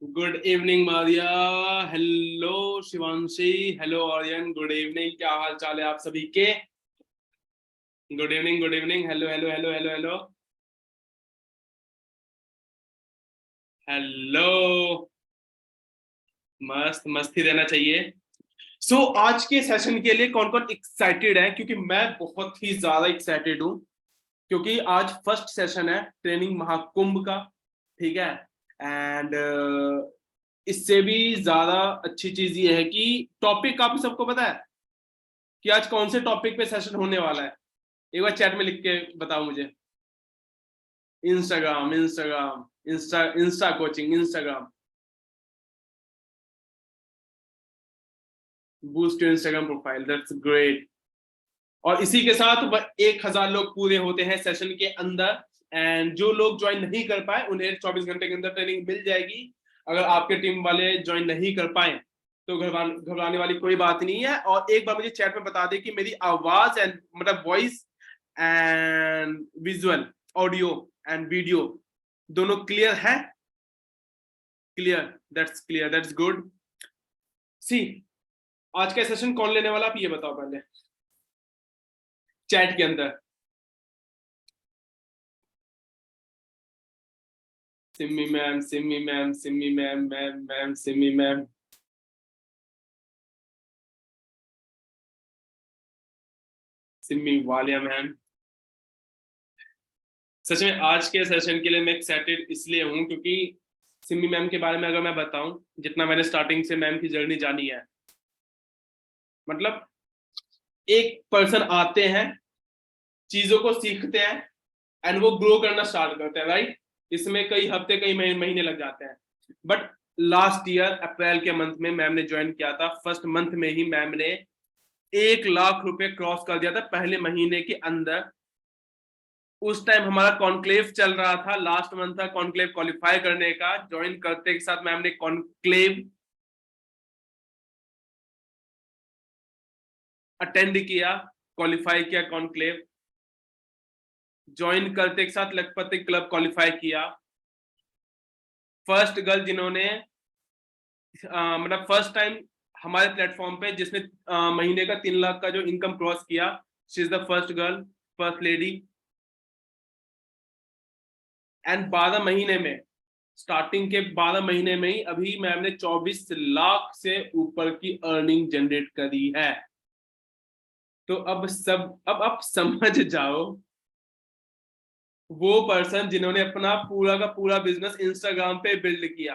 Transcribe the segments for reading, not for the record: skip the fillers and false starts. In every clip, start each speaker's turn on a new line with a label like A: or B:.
A: Good evening Maria. Hello Shivanshi. Hello Aryan. Good evening. क्या हाल चाल है आप सभी के? Good evening, good evening. Hello hello hello hello hello hello. मस्त मस्ती रहना चाहिए। आज के सेशन के लिए कौन कौन एक्साइटेड है? क्योंकि मैं बहुत ही ज्यादा एक्साइटेड हूँ, क्योंकि आज फर्स्ट सेशन है ट्रेनिंग महाकुंभ का। ठीक है। एंड इससे भी ज्यादा अच्छी चीज ये है कि टॉपिक आप सबको पता है कि आज कौन से टॉपिक पे सेशन होने वाला है? एक बार चैट में लिख के बताओ मुझे। Instagram, Instagram, Insta coaching, Instagram, boost your Instagram profile. That's great. और इसी के साथ 1,000 लोग पूरे होते हैं सेशन के अंदर। एंड जो लोग ज्वाइन नहीं कर पाए उन्हें 24 घंटे के अंदर ट्रेनिंग मिल जाएगी। अगर आपके टीम वाले ज्वाइन नहीं कर पाए तो घबराने वाली कोई बात नहीं है। और एक बार मुझे चैट में बता दे कि मेरी आवाज एंड मतलब voice and visual, audio and video दोनों क्लियर है? Clear. That's clear, that's good. See, आज का सेशन कौन लेने वाला आप ये बताओ पहले चैट के अंदर। Simi ma'am, Simi ma'am, Simi ma'am, ma'am ma'am, Simi ma'am, Simi Walia ma'am. सच में आज के सेशन के लिए मैं एक्साइटेड इसलिए हूं क्योंकि सिमी मैम के बारे में अगर मैं बताऊं, जितना मैंने स्टार्टिंग से मैम की जर्नी जानी है, मतलब एक पर्सन आते हैं, चीजों को सीखते हैं एंड वो ग्रो करना स्टार्ट करते हैं, राइट? इसमें कई हफ्ते, कई महीने लग जाते हैं। बट लास्ट ईयर अप्रैल के मंथ में मैम ने ज्वाइन किया था। फर्स्ट मंथ में ही मैम ने 1 लाख रुपए क्रॉस कर दिया था पहले महीने के अंदर। उस टाइम हमारा कॉन्क्लेव चल रहा था, लास्ट मंथ था कॉन्क्लेव क्वालिफाई करने का। ज्वाइन करते के साथ मैम ने कॉन्क्लेव अटेंड किया, क्वालिफाई किया कॉन्क्लेव। ज्वाइन करते के साथ लखपति क्लब क्वालिफाई किया। फर्स्ट गर्ल जिन्होंने मतलब फर्स्ट टाइम हमारे प्लेटफॉर्म पे जिसने महीने का 3 लाख का जो इनकम क्रॉस किया, she is the first girl, first lady. And 12 महीने में, स्टार्टिंग के 12 महीने में ही अभी मैम ने 24 लाख से ऊपर की अर्निंग जनरेट करी है। तो अब आप समझ जाओ, वो पर्सन जिन्होंने अपना पूरा का पूरा बिजनेस इंस्टाग्राम पे बिल्ड किया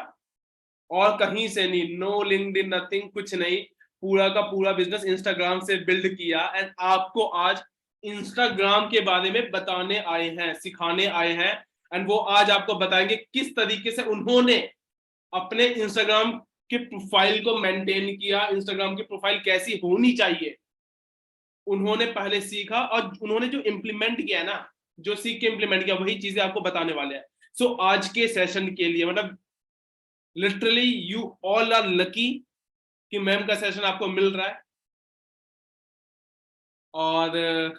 A: और कहीं से नहीं, नो लिंक्डइन, नथिंग, कुछ नहीं, पूरा का पूरा बिजनेस इंस्टाग्राम से बिल्ड किया। एंड आपको आज इंस्टाग्राम के बारे में बताने आए हैं, सिखाने आए हैं। एंड वो आज आपको बताएंगे किस तरीके से उन्होंने अपने इंस्टाग्राम के प्रोफाइल को मेंटेन किया, इंस्टाग्राम की प्रोफाइल कैसी होनी चाहिए उन्होंने पहले सीखा, और उन्होंने जो इंप्लीमेंट किया ना, जो सीख के इंप्लीमेंट किया, वही चीजें आपको बताने वाले हैं। आज के सेशन के लिए मतलब literally you all are lucky कि मैम का सेशन आपको मिल रहा है। और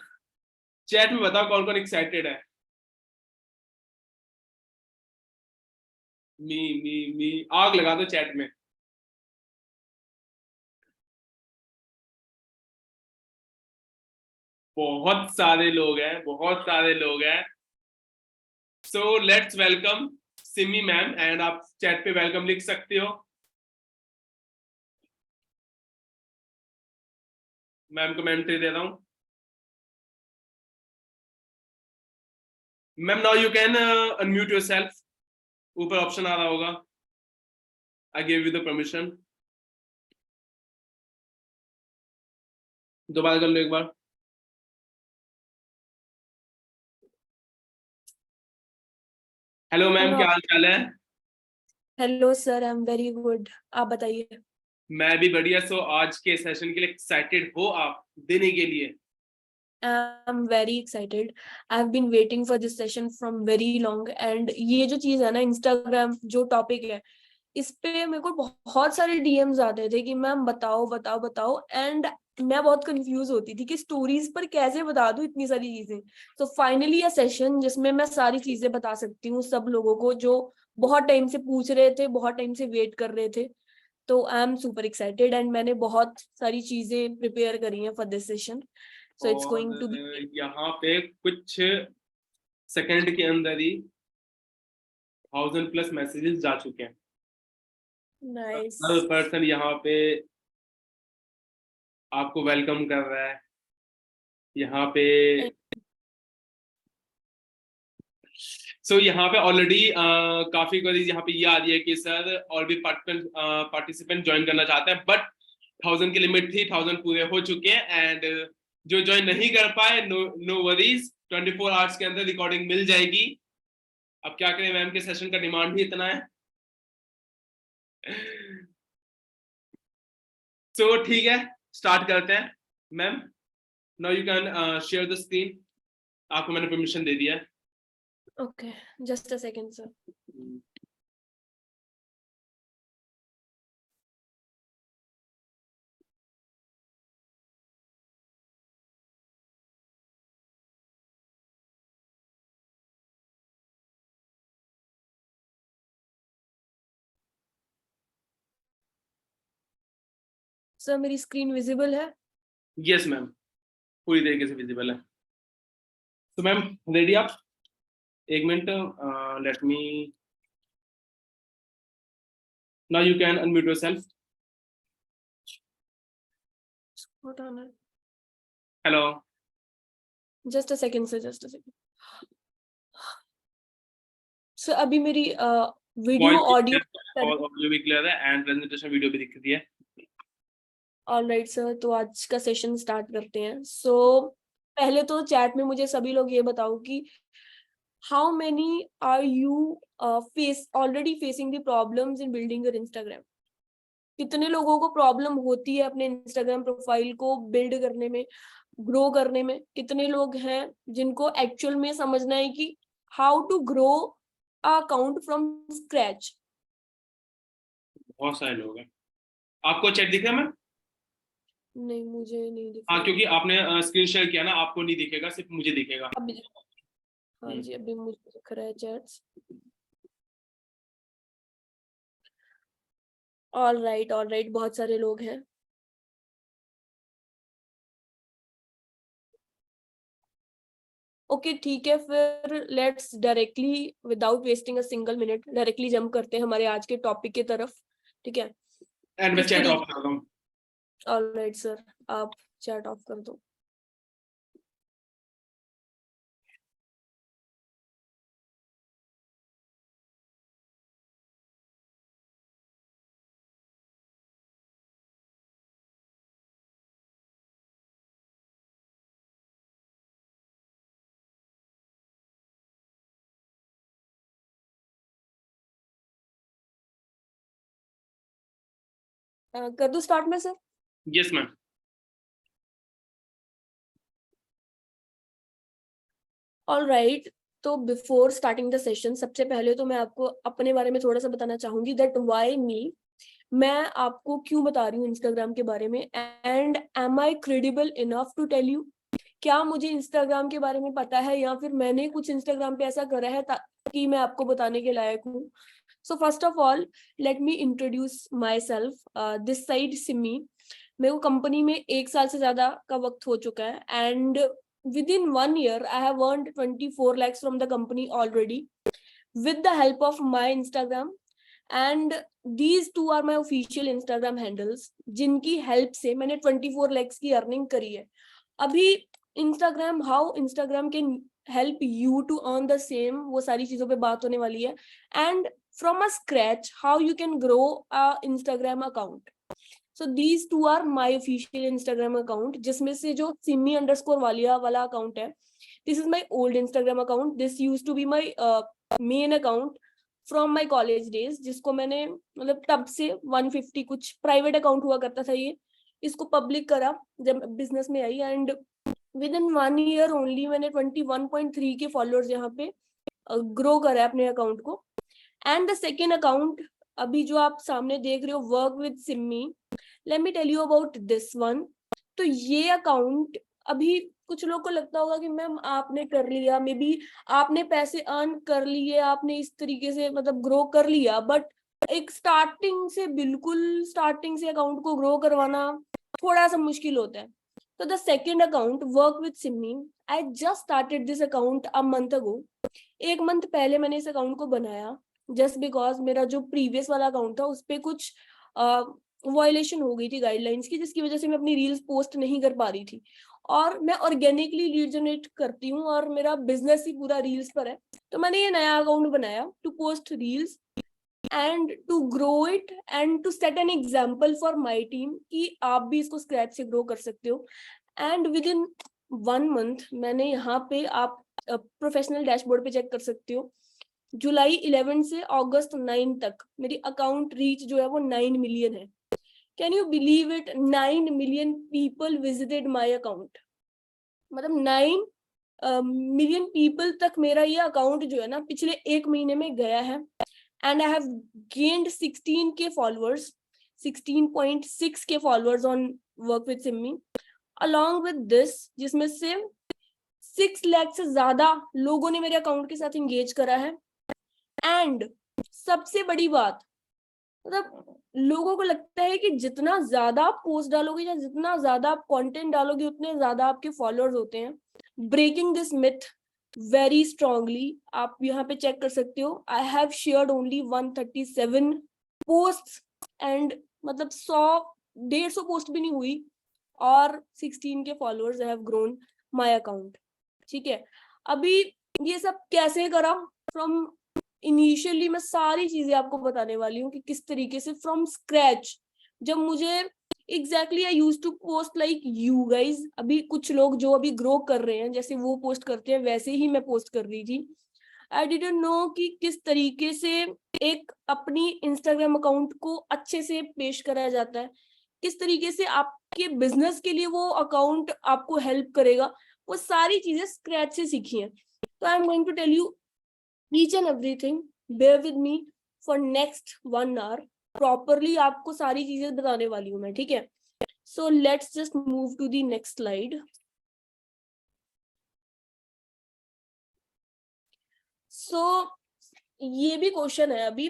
A: चैट में बताओ कौन कौन एक्साइटेड है। मी आग लगा दो चैट में। बहुत सारे लोग हैं, बहुत सारे लोग हैं। Let's welcome Simi ma'am. And आप चैट पे वेलकम लिख सकते हो। मैम को मैं एंट्री दे रहा हूँ। Ma'am now you can unmute your self. ऊपर ऑप्शन आ रहा होगा, I give you the permission. दोबारा कर लो एक बार। Hello ma'am,
B: hello.
A: क्या हाल चाल है?
B: Hello sir, I am very good. आप बताइए।
A: मैं भी बढ़िया। आज के सेशन के लिए एक्साइटेड हो आप देने के लिए?
B: I am very excited. I have been waiting for this session from very long. And ये जो चीज है ना, इंस्टाग्राम जो टॉपिक है, इस पे मेरे को बहुत सारे डीएम्स आते थे कि मैम बताओ बताओ बताओ। एंड मैं बहुत कंफ्यूज होती थी कि स्टोरीज पर कैसे बता दूं इतनी सारी चीजें। तो फाइनली ये सेशन जिसमें मैं सारी चीजें बता सकती हूँ सब लोगों को जो बहुत टाइम से पूछ रहे थे, बहुत टाइम से वेट कर रहे थे। तो I am super excited and मैंने बहुत सारी चीजें प्रिपेयर करी हैं for this session, so it's going to be
A: और यहाँ पे कुछ सेकंड के अंदर ही 1000+ मैसेजेस जा चुके हैं।
B: नाइस।
A: हर पर्सन यहाँ पे आपको वेलकम कर रहा है। यहाँ पे यहाँ पे ऑलरेडी काफी क्वेरीज यहाँ पे ये आ रही है कि सर और भी पार्टिसिपेंट ज्वाइन करना चाहते हैं, बट 1000 की लिमिट थी, 1000 पूरे हो चुके हैं। एंड जो ज्वाइन नहीं कर पाए, नो वरीज, 24 आवर्स के अंदर रिकॉर्डिंग मिल जाएगी। अब क्या करें, मैम के सेशन का डिमांड ही इतना है। ठीक है, स्टार्ट करते हैं। Ma'am, now you can share the screen. आपको मैंने परमिशन दे दिया है।
B: Okay, just a second sir. Sir मेरी स्क्रीन विजिबल है?
A: यस मैम, पूरी तरीके से विजिबल है। तो मैम रेडी आप? एक मिनट, let me, now you can unmute yourself.
B: What on है?
A: Hello.
B: Just a second sir, just a second. Sir अभी मेरी वीडियो ऑडियो
A: ऑडियो भी क्लियर है एंड प्रेजेंटेशन वीडियो भी दिख रही है।
B: ऑलराइट सर, तो आज का सेशन स्टार्ट करते हैं। पहले तो चैट में मुझे सभी लोग ये बताओ कि how many are you already facing the problems in building your Instagram? कितने लोगों को प्रॉब्लम होती है अपने इंस्टाग्राम प्रोफाइल को बिल्ड करने में, ग्रो करने में? कितने लोग हैं जिनको एक्चुअल में समझना है कि how to grow account from scratch?
A: बहुत सारे लोग हैं। आपको चैट दिख रहा है मैम?
B: नहीं, मुझे नहीं दिख
A: हाँ,
B: रहा।
A: क्योंकि आपने स्क्रीन शेयर किया ना, आपको नहीं दिखेगा, सिर्फ मुझे दिखेगा।
B: अभी, हाँ जी, अभी मुझे दिख रहा है चैट्स। ऑल राइट, बहुत सारे लोग हैं। ओके ठीक है, फिर let's directly without wasting a single minute directly jump करते हैं हमारे आज के टॉपिक की तरफ, ठीक है?
A: एंड मैं
B: किस
A: चैट ऑफ
B: तरीके?
A: कर रहा हूँ।
B: ऑल राइट सर, आप चैट ऑफ कर दो। कर दो स्टार्ट में sir?
A: Yes ma'am.
B: All right, तो बिफोर स्टार्टिंग द सेशन सबसे पहले तो मैं आपको अपने बारे में थोड़ा सा बताना चाहूंगी दैट व्हाई मी, मैं आपको क्यों बता रही हूँ इंस्टाग्राम के बारे में, and am I credible enough to tell you? क्या मुझे इंस्टाग्राम के बारे में पता है या फिर मैंने कुछ इंस्टाग्राम पे ऐसा करा है ताकि मैं आपको बताने के लायक हूँ? So first of all let me introduce my self, this side Simi. मेरे को कंपनी में 1 साल से ज्यादा का वक्त हो चुका है and within 1 year I have earned 24 lakhs from the company already with the help of my Instagram, and these two are my official Instagram handles जिनकी हेल्प से मैंने 24 lakhs की अर्निंग करी है। अभी Instagram, how Instagram can help you to earn the same, वो सारी चीजों पे बात होने वाली है। And from a scratch how you can grow a Instagram account. So these two are my official Instagram account, जिसमें से जो सिमी अंडरस्कोर वालिया वाला अकाउंट है, this is my old Instagram account. This use to be my main account from my college days, जिसको मैंने मतलब तब से 150 कुछ प्राइवेट अकाउंट हुआ करता था ये, इसको पब्लिक करा जब बिजनेस में आई, and within 1 year only मैंने 21.3 के फॉलोअर्स यहाँ पे ग्रो करा है अपने अकाउंट को। एंड द सेकेंड अकाउंट अभी जो आप सामने देख रहे हो, work with Simi, let me tell you about this one. तो ये अकाउंट अभी कुछ लोग को लगता होगा कि मैम आपने कर लिया, मे बी आपने पैसे अर्न कर लिए, आपने इस तरीके से मतलब ग्रो कर लिया, बट एक बिल्कुल स्टार्टिंग से अकाउंट को ग्रो करवाना थोड़ा सा मुश्किल होता है. तो the second account work with Simi, I just started this account a month ago. 1 month पहले मैंने इस अकाउंट को बनाया, जस्ट बिकॉज मेरा जो प्रीवियस वाला अकाउंट था उस पर कुछ वायलेशन हो गई थी गाइडलाइंस की, जिसकी वजह से मैं अपनी रील्स पोस्ट नहीं कर पा रही थी. और मैं ऑर्गेनिकली लीड जनरेट करती हूँ और मेरा बिजनेस ही पूरा रील्स पर है. तो मैंने ये नया अकाउंट बनाया to post reels and to grow it and to set an example for my team कि आप भी इसको स्क्रैच से ग्रो कर सकते हो. एंड विद इन 1 मंथ मैंने यहाँ पे, आप प्रोफेशनल डैशबोर्ड पे चेक कर सकते हो, जुलाई 11 से अगस्त 9 तक मेरी अकाउंट रीच जो है वो 9 मिलियन है. Can you believe it, 9 million people visited my account. मतलब 9 मिलियन पीपल तक मेरा ये अकाउंट जो है ना पिछले 1 महीने में गया है. And I have gained 16K followers, 16.6K followers on work with Simi. Along with this, जिसमें से 6 लाख से ज्यादा लोगों ने मेरे अकाउंट के साथ इंगेज करा है. एंड सबसे बड़ी बात, मतलब लोगों को लगता है कि जितना ज्यादा आप पोस्ट डालोगे या जितना ज्यादा आप कंटेंट डालोगे उतने ज्यादा आपके फॉलोअर्स होते हैं. Breaking this myth very strongly, आप यहाँ पे चेक कर सकते हो. I have shared only 137 post and मतलब 100-150 पोस्ट भी नहीं हुई और 16K followers have grown my account. ठीक है, अभी ये सब कैसे करा, फ्रॉम इनिशियली मैं सारी चीजें आपको बताने वाली हूँ कि किस तरीके से फ्रॉम स्क्रैच. जब मुझे exactly I use to post like you guys, अभी कुछ लोग जो अभी ग्रो कर रहे हैं जैसे वो पोस्ट करते हैं वैसे ही मैं पोस्ट कर रही थी. आई डिडंट नो कि किस तरीके से एक अपनी इंस्टाग्राम अकाउंट को अच्छे से पेश कराया जाता है, किस तरीके से आपके बिजनेस के लिए वो अकाउंट आपको हेल्प करेगा. वो सारी चीजें स्क्रैच से सीखी हैं. तो I am going to tell you each and everything. Bear with me for next 1 hour. Properly आपको सारी चीजें बताने वाली हूँ मैं, ठीक है. So let's just move to the next slide. So ये भी क्वेश्चन है अभी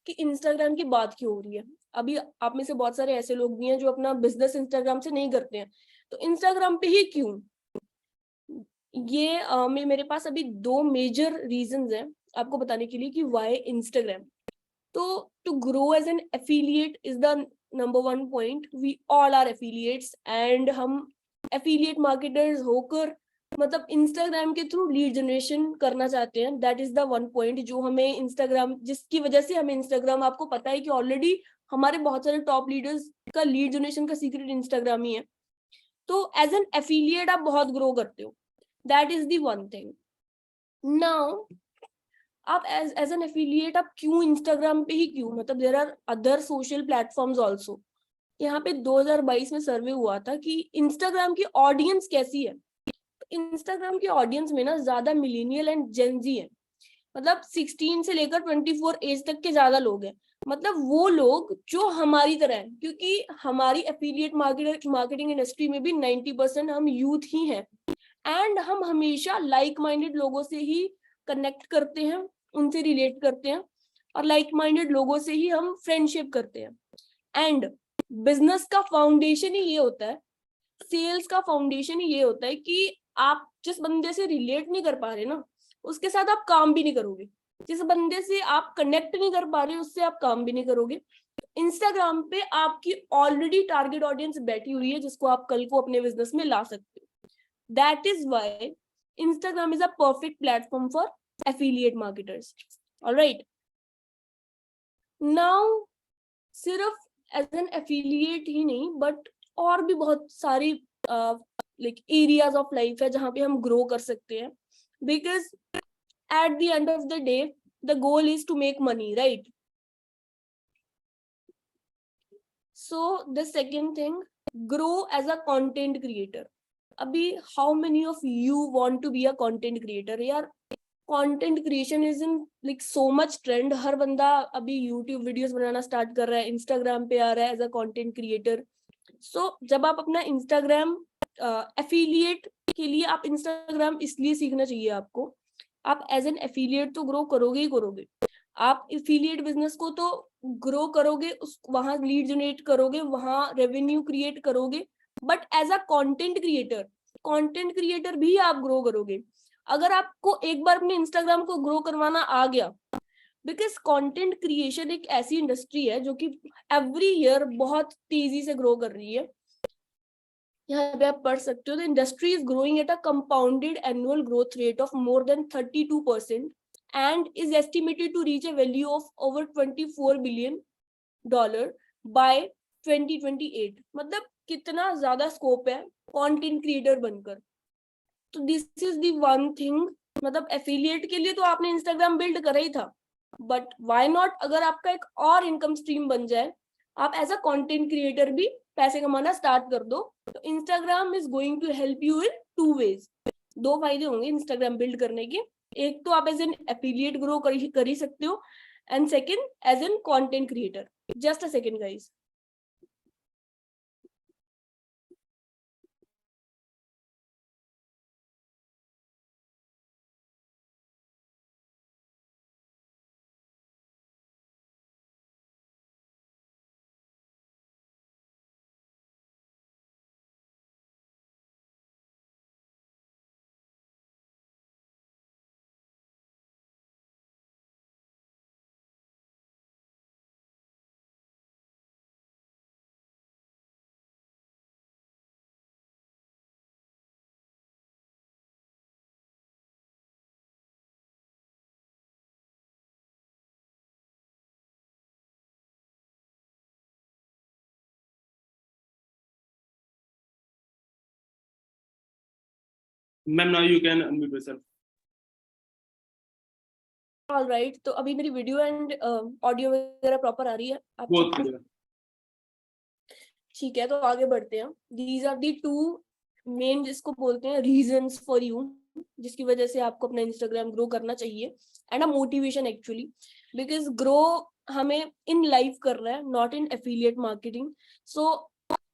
B: कि इंस्टाग्राम की बात क्यों हो रही है. अभी आप में से बहुत सारे ऐसे लोग भी हैं जो अपना बिजनेस इंस्टाग्राम से नहीं करते हैं, तो इंस्टाग्राम पे ही क्यों. ये मेरे पास अभी 2 मेजर रीजंस हैं आपको बताने के लिए कि व्हाई इंस्टाग्राम. तो to grow as an affiliate is the number 1 point. We all are affiliates and हम एफिलिएट मार्केटर्स होकर मतलब इंस्टाग्राम के थ्रू लीड जनरेशन करना चाहते हैं. दैट इज द 1 पॉइंट जो हमें इंस्टाग्राम, जिसकी वजह से हमें इंस्टाग्राम, आपको पता है कि ऑलरेडी हमारे बहुत सारे टॉप लीडर्स का लीड जनरेशन का सीक्रेट इंस्टाग्राम ही है. तो एज एन एफिलिएट आप बहुत ग्रो करते हो. That is the 1 thing. Now आप एज एन एफिलिएट आप क्यों इंस्टाग्राम पे ही क्यों, मतलब there are other social platforms also. यहाँ पे 2022 में सर्वे हुआ था कि इंस्टाग्राम की ऑडियंस कैसी है. इंस्टाग्राम की ऑडियंस में ना ज्यादा मिलेनियल एंड जेनजी है. मतलब 16 से लेकर 24 एज तक के ज्यादा लोग हैं. मतलब वो लोग जो हमारी तरह हैं, क्योंकि हमारी एफिलिएट मार्केटिंग इंडस्ट्री में भी 90% हम यूथ ही हैं. एंड हम हमेशा लाइक माइंडेड लोगों से ही कनेक्ट करते हैं, उनसे रिलेट करते हैं और लाइक माइंडेड लोगों से ही हम फ्रेंडशिप करते हैं. एंड बिजनेस का फाउंडेशन ही ये होता है, सेल्स का फाउंडेशन ही ये होता है कि आप जिस बंदे से रिलेट नहीं कर पा रहे ना उसके साथ आप काम भी नहीं करोगे. जिस बंदे से आप कनेक्ट नहीं कर पा रहे उससे आप काम भी नहीं करोगे. इंस्टाग्राम पे आपकी ऑलरेडी टारगेट ऑडियंस बैठी हुई है जिसको आप कल को अपने बिजनेस में ला सकते हो. That is why Instagram is a perfect platform for affiliate marketers. All right. Now, सिर्फ as an affiliate ही नहीं, but और भी बहुत सारी like areas of life है जहाँ पे हम grow कर सकते हैं. Because at the end of the day, the goal is to make money, right? So the second thing, grow as a content creator. अभी how many of you want to be a content creator. यार content creation is in like so much trend. हर बंदा अभी YouTube videos बनाना start कर रहा है, Instagram पे आ रहा है एज अ कंटेंट क्रिएटर. सो जब आप अपना इंस्टाग्राम एफिलिएट के लिए आप इंस्टाग्राम इसलिए सीखना चाहिए आपको, आप एज एन एफिलिएट तो ग्रो करोगे ही करोगे, आप एफिलिएट बिजनेस को तो ग्रो करोगे, उस वहां लीड जनरेट करोगे, वहां रेवेन्यू क्रिएट करोगे, but as a content creator भी आप ग्रो करोगे अगर आपको एक बार अपने इंस्टाग्राम को ग्रो करवाना आ गया। बिकॉज कंटेंट क्रिएशन एक ऐसी इंडस्ट्री है जो कि एवरी ईयर बहुत तेजी से ग्रो कर रही है। यहाँ पे आप पढ़ सकते हो, the industry is growing at a compounded annual growth rate of more than 32% and is estimated to reach a value of over $24 billion by 2028। मतलब कितना ज्यादा स्कोप है कंटेंट क्रिएटर बनकर। तो this is the one thing, मतलब affiliate के लिए तो आपने इंस्टाग्राम बिल्ड करा ही था, बट व्हाई नॉट अगर आपका एक और इनकम स्ट्रीम बन जाए, आप एज अ कंटेंट क्रिएटर भी पैसे कमाना स्टार्ट कर दो। तो Instagram is going to help you in 2 ways। 2 फायदे होंगे इंस्टाग्राम बिल्ड करने के, एक तो आप एज एन एफिलिएट ग्रो कर ही सकते हो, and second as an content creator. Just a second guys.
A: Ma'am, now you can unmute yourself.
B: All right, तो अभी मेरी वीडियो एंड ऑडियो वगैरह प्रॉपर आ रही है आप
A: बहुत
B: सबको?
A: बढ़िया।
B: ठीक है, तो आगे बढ़ते हैं। दीज आर दी 2 मेन जिसको बोलते हैं रीजंस फॉर यू, जिसकी वजह से आपको अपना इंस्टाग्राम ग्रो करना चाहिए, and a motivation actually, because grow हमें इन लाइफ कर रहा है, नॉट इन एफिलिएट मार्केटिंग। सो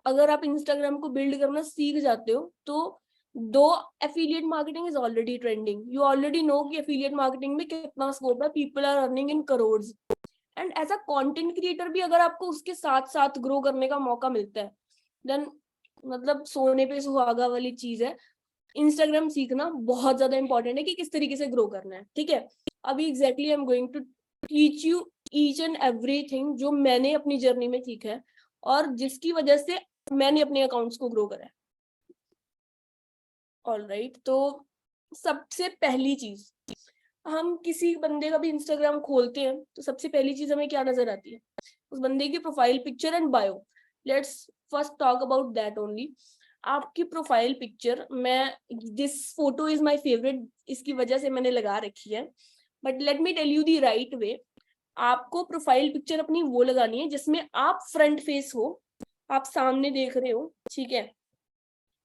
B: अगर आप इंस्टाग्राम को बिल्ड करना सीख जाते हो तो दो affiliate marketing is already trending, you already know कि एफिलिएट मार्केटिंग में कितना स्कोप है, people are earning in crores, and as a content creator भी अगर आपको उसके साथ साथ ग्रो करने का मौका मिलता है, देन मतलब सोने पे सुहागा वाली चीज है। इंस्टाग्राम सीखना बहुत ज्यादा इंपॉर्टेंट है कि किस तरीके से ग्रो करना है, ठीक है। अभी exactly I am going to teach you each and everything जो मैंने अपनी जर्नी में सीखा है और जिसकी वजह से मैंने अपने अकाउंट्स को ग्रो करा है। ऑल राइट, तो सबसे पहली चीज, हम किसी बंदे का भी इंस्टाग्राम खोलते हैं तो सबसे पहली चीज हमें क्या नजर आती है? उस बंदे की profile picture and bio. Let's first talk about that only. आपकी प्रोफाइल पिक्चर, मैं this photo is my favourite, इसकी वजह से मैंने लगा रखी है, but let me tell you the right way. आपको प्रोफाइल पिक्चर अपनी वो लगानी है जिसमें आप फ्रंट फेस हो, आप सामने देख रहे हो, ठीक है,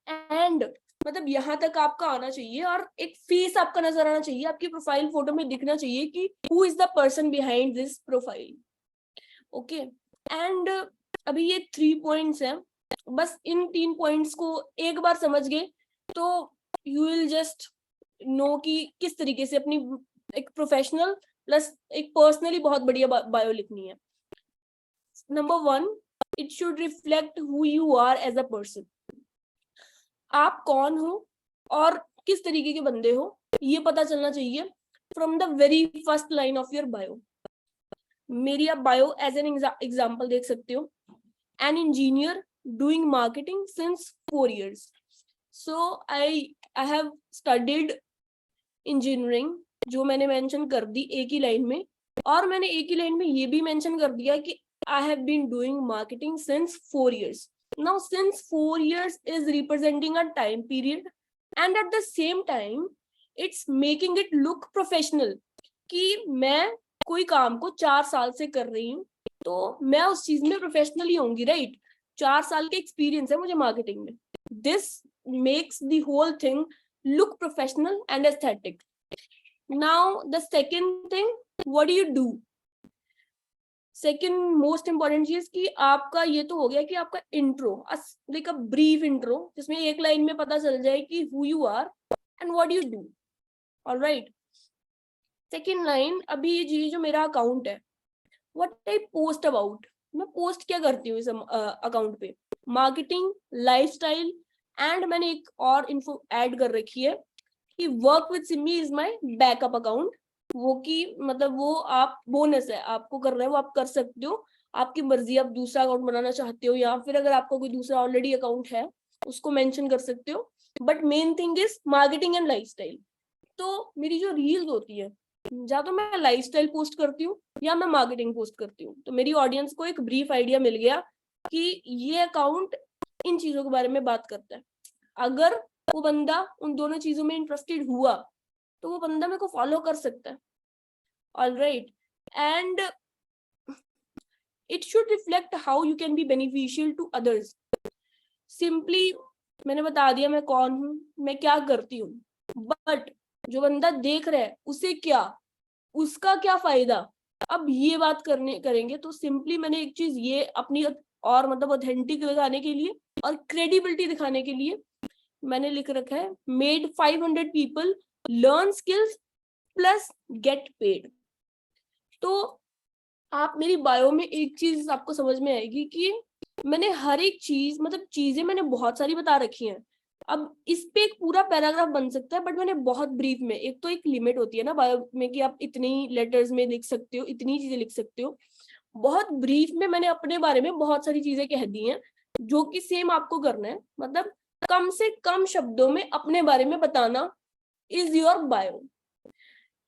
B: एंड मतलब यहाँ तक आपका आना चाहिए और एक फेस आपका नजर आना चाहिए, आपकी प्रोफाइल फोटो में दिखना चाहिए कि who is the person behind this profile. Okay, and अभी ये 3 पॉइंट्स हैं, बस इन 3 पॉइंट्स को एक बार समझ गए तो यू विल जस्ट नो कि किस तरीके से अपनी एक प्रोफेशनल प्लस एक पर्सनली बहुत बढ़िया बायो लिखनी है। Number 1, it should reflect who you are as a person. आप कौन हो और किस तरीके के बंदे हो ये पता चलना चाहिए from the very first line of your bio. मेरी आप बायो एज एन एग्जांपल देख सकते हो, an engineer doing marketing since 4 years। So I have studied engineering, जो मैंने मेंशन कर दी एक ही लाइन में, और मैंने एक ही लाइन में ये भी मेंशन कर दिया कि I have been doing marketing since 4 years। Now since 4 years is representing a time period and at the same time it's making it look professional कि मैं कोई काम को 4 साल से कर रही हूँ तो मैं उस चीज में प्रोफेशनली होंगी, राइट। 4 साल के एक्सपीरियंस है मुझे मार्केटिंग में। This makes the whole thing look professional and aesthetic. Now the second thing, what do you do? Second most important चीज कि आपका ये तो हो गया कि आपका intro, like a brief intro, जिसमें एक लाइन में पता चल जाए कि who you are and what you do. Alright, second line, अभी ये जो मेरा अकाउंट है, व्हाट आई पोस्ट अबाउट, मैं पोस्ट क्या करती हूँ इस अकाउंट पे, मार्केटिंग, लाइफस्टाइल, एंड मैंने एक और इन्फो ऐड कर रखी है कि work with Simi is my backup account. वो कि मतलब वो आप बोनस है, आपको करना है वो आप कर सकते हो, आपकी मर्जी, आप दूसरा अकाउंट बनाना चाहते हो या फिर अगर आपका कोई दूसरा ऑलरेडी अकाउंट है उसको मेंशन कर सकते हो, but main thing is marketing and lifestyle. तो मेरी जो रील्स होती है, या तो मैं लाइफस्टाइल पोस्ट करती हूँ या मैं मार्केटिंग पोस्ट करती हूँ, तो मेरी ऑडियंस को एक ब्रीफ आइडिया मिल गया कि ये अकाउंट इन चीजों के बारे में बात करता है। अगर वो बंदा उन दोनों चीजों में इंटरेस्टेड हुआ तो वो बंदा मेरे को फॉलो कर सकता है। Alright, and it should reflect how you can be beneficial to others. Simply मैंने बता दिया मैं कौन हूँ, मैं क्या करती हूँ, बट जो बंदा देख रहा है उसे क्या, उसका क्या फायदा, अब ये बात करेंगे। तो सिंपली मैंने एक चीज ये अपनी और मतलब ऑथेंटिक दिखाने के लिए और क्रेडिबिलिटी दिखाने के लिए मैंने लिख रखा है, made 500 people learn skills plus get paid. तो आप मेरी बायो में एक चीज आपको समझ में आएगी कि मैंने हर एक चीज, मतलब चीजें मैंने बहुत सारी बता रखी हैं। अब इस पे एक पूरा पैराग्राफ बन सकता है, बट मैंने बहुत ब्रीफ में, एक तो एक लिमिट होती है ना बायो में कि आप इतनी लेटर्स में लिख सकते हो, इतनी चीजें लिख सकते हो। बहुत ब्रीफ में मैंने अपने बारे में बहुत सारी चीजें कह दी हैं, जो कि सेम आपको करना है, मतलब कम से कम शब्दों में अपने बारे में बताना इज योर बायो।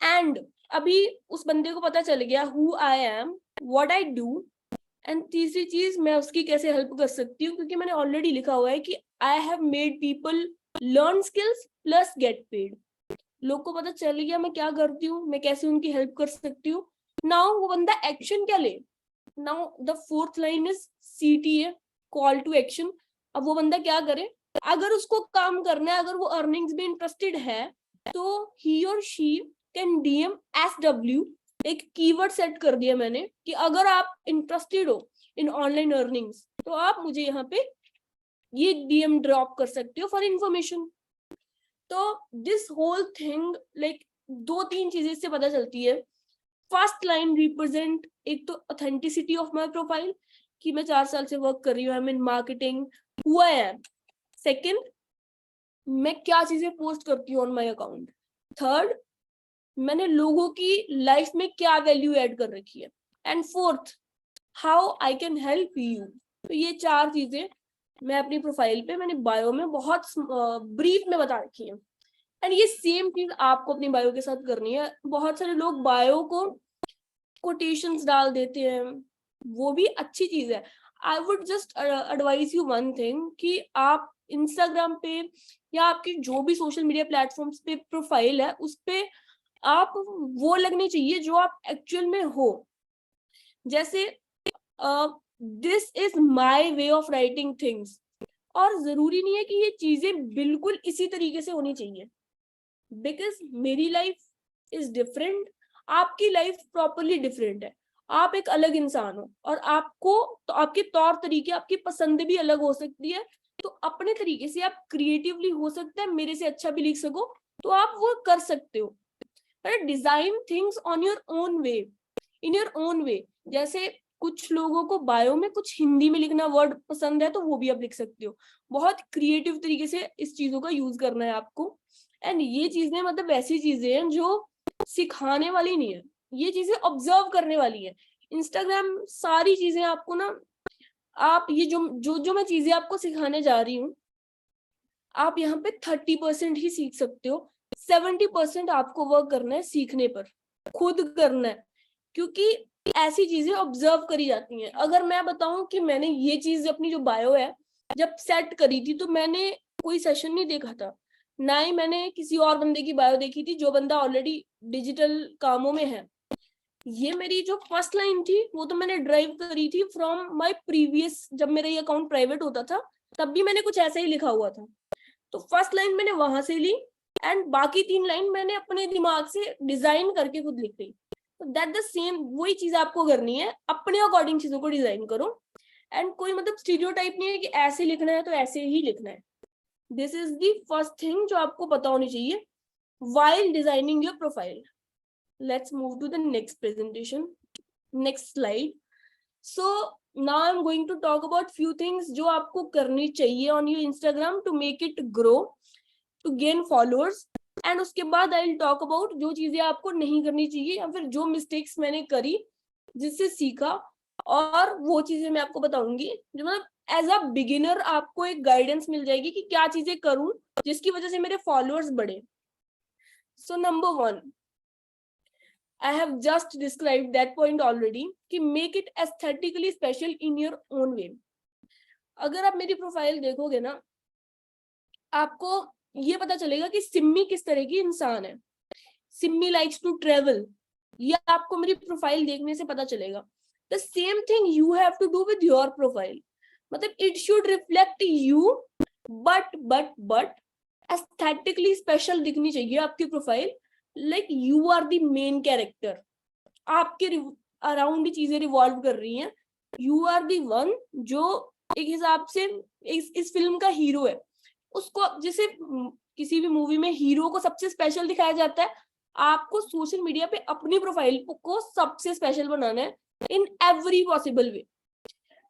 B: एंड अभी उस बंदे को पता चल गया who I am, what I do, and तीसरी चीज मैं उसकी कैसे हेल्प कर सकती हूँ, क्योंकि मैंने ऑलरेडी लिखा हुआ है कि I have made people learn skills plus get paid. लोग को पता चल गया मैं क्या करती हूँ, मैं कैसे उनकी हेल्प कर सकती हूँ। नाउ वो बंदा एक्शन क्या ले, now the fourth line is CTA, call to action. अब वो बंदा क्या करे, अगर उसको काम करना है, अगर वो अर्निंग्स में इंटरेस्टेड है, तो ही और शी कैन DM SW, एक कीवर्ड सेट कर दिया मैंने कि अगर आप इंटरेस्टेड हो इन ऑनलाइन अर्निंग्स तो आप मुझे यहाँ पे ये DM ड्रॉप कर सकते हो फॉर इंफॉर्मेशन। तो दिस होल थिंग, लाइक 2-3 चीजें इससे पता चलती है। फर्स्ट लाइन रिप्रेजेंट एक तो ऑथेंटिसिटी ऑफ माय प्रोफाइल, कि मैं 4 साल से वर्क कर रही हूँ, I am in marketing, who I am. Second, मैं क्या चीजें पोस्ट करती हूँ ऑन माय अकाउंट। थर्ड, मैंने लोगों की लाइफ में क्या वैल्यू ऐड कर रखी है। And fourth, how I can help you. तो ये 4 चीजें मैं अपनी प्रोफाइल पे, मैंने बायो में बहुत ब्रीफ में बता रखी है। एंड ये सेम चीज आपको अपनी बायो के साथ करनी है। बहुत सारे लोग बायो को कोटेशंस डाल देते हैं, वो भी अच्छी चीज है। I would just advice you one thing कि आप इंस्टाग्राम पे या आपकी जो भी सोशल मीडिया प्लेटफॉर्म्स पे प्रोफाइल है उस पे आप वो लगनी चाहिए जो आप एक्चुअल में हो। जैसे this is my way of writing things, और जरूरी नहीं है कि ये चीजें बिल्कुल इसी तरीके से होनी चाहिए, बिकॉज मेरी लाइफ इज डिफरेंट, आपकी लाइफ प्रॉपरली डिफरेंट है। आप एक अलग इंसान हो और आपको तो आपके तौर तरीके, आपकी पसंद भी अलग हो सकती है। तो अपने तरीके से आप क्रिएटिवली हो सकता है मेरे से अच्छा भी लिख सको, तो आप वो कर सकते हो। Design things on your own way, in your own वे। जैसे कुछ लोगों को बायो में कुछ हिंदी में लिखना वर्ड पसंद है तो वो भी आप लिख सकते हो। बहुत क्रिएटिव तरीके से इस चीजों का यूज करना है आपको। एंड ये चीजें मतलब ऐसी चीजें हैं जो सिखाने वाली नहीं है, ये चीजें ऑब्जर्व करने वाली है। इंस्टाग्राम सारी चीजें आपको ना, आप ये जो जो जो मैं चीजें आपको सिखाने जा रही हूँ, आप यहाँ पे 30% ही सीख सकते हो। 70% आपको वर्क करना है सीखने पर, खुद करना है, क्योंकि ऐसी चीजें ऑब्जर्व करी जाती हैं। अगर मैं बताऊं कि मैंने ये चीज अपनी जो बायो है जब सेट करी थी, तो मैंने कोई सेशन नहीं देखा था, ना ही मैंने किसी और बंदे की बायो देखी थी जो बंदा ऑलरेडी डिजिटल कामों में है। ये मेरी जो फर्स्ट लाइन थी वो तो मैंने ड्राइव करी थी फ्रॉम माय प्रीवियस, जब मेरा ये अकाउंट प्राइवेट होता था तब भी मैंने कुछ ऐसा ही लिखा हुआ था। तो फर्स्ट लाइन मैंने वहां से ली, एंड बाकी 3 लाइन मैंने अपने दिमाग से डिजाइन करके खुद लिख गई। दैट द सेम, वही चीज आपको करनी है, अपने अकॉर्डिंग चीजों को डिजाइन करो। एंड कोई मतलब स्टीरियोटाइप नहीं है कि ऐसे लिखना है तो ऐसे ही लिखना है। This is the first thing जो आपको पता होनी चाहिए while designing your profile. Let's move to the next presentation, next slide. So now I'm going to talk about few things जो आपको करनी चाहिए on your Instagram to make it grow, to gain followers. And उसके बाद I'll talk about जो चीजें आपको नहीं करनी चाहिए या फिर जो mistakes मैंने करी जिससे सीखा, और वो चीजें मैं आपको बताऊंगी जो मतलब एज अ बिगिनर आपको एक गाइडेंस मिल जाएगी कि क्या चीजें करूं जिसकी वजह से मेरे फॉलोअर्स बढ़े। So number one, I have just described that point already कि make it aesthetically special in your own way. अगर आप मेरी प्रोफाइल देखोगे ना, आपको ये पता चलेगा कि सिम्मी किस तरह की इंसान है। सिम्मी लाइक्स टू ट्रेवल, ये आपको मेरी प्रोफाइल देखने से पता चलेगा। The same thing you have to do with your profile. मतलब it should reflect you, but aesthetically special दिखनी चाहिए आपकी profile. Like you are the main character, आपके अराउंड ही चीजें रिवॉल्व कर रही हैं। यू आर द वन जो एक हिसाब से इस फिल्म का हीरो है। उसको जैसे किसी भी मूवी में हीरो को सबसे स्पेशल दिखाया जाता है, आपको सोशल मीडिया पे अपनी प्रोफाइल को सबसे स्पेशल बनाना है इन एवरी पॉसिबल वे।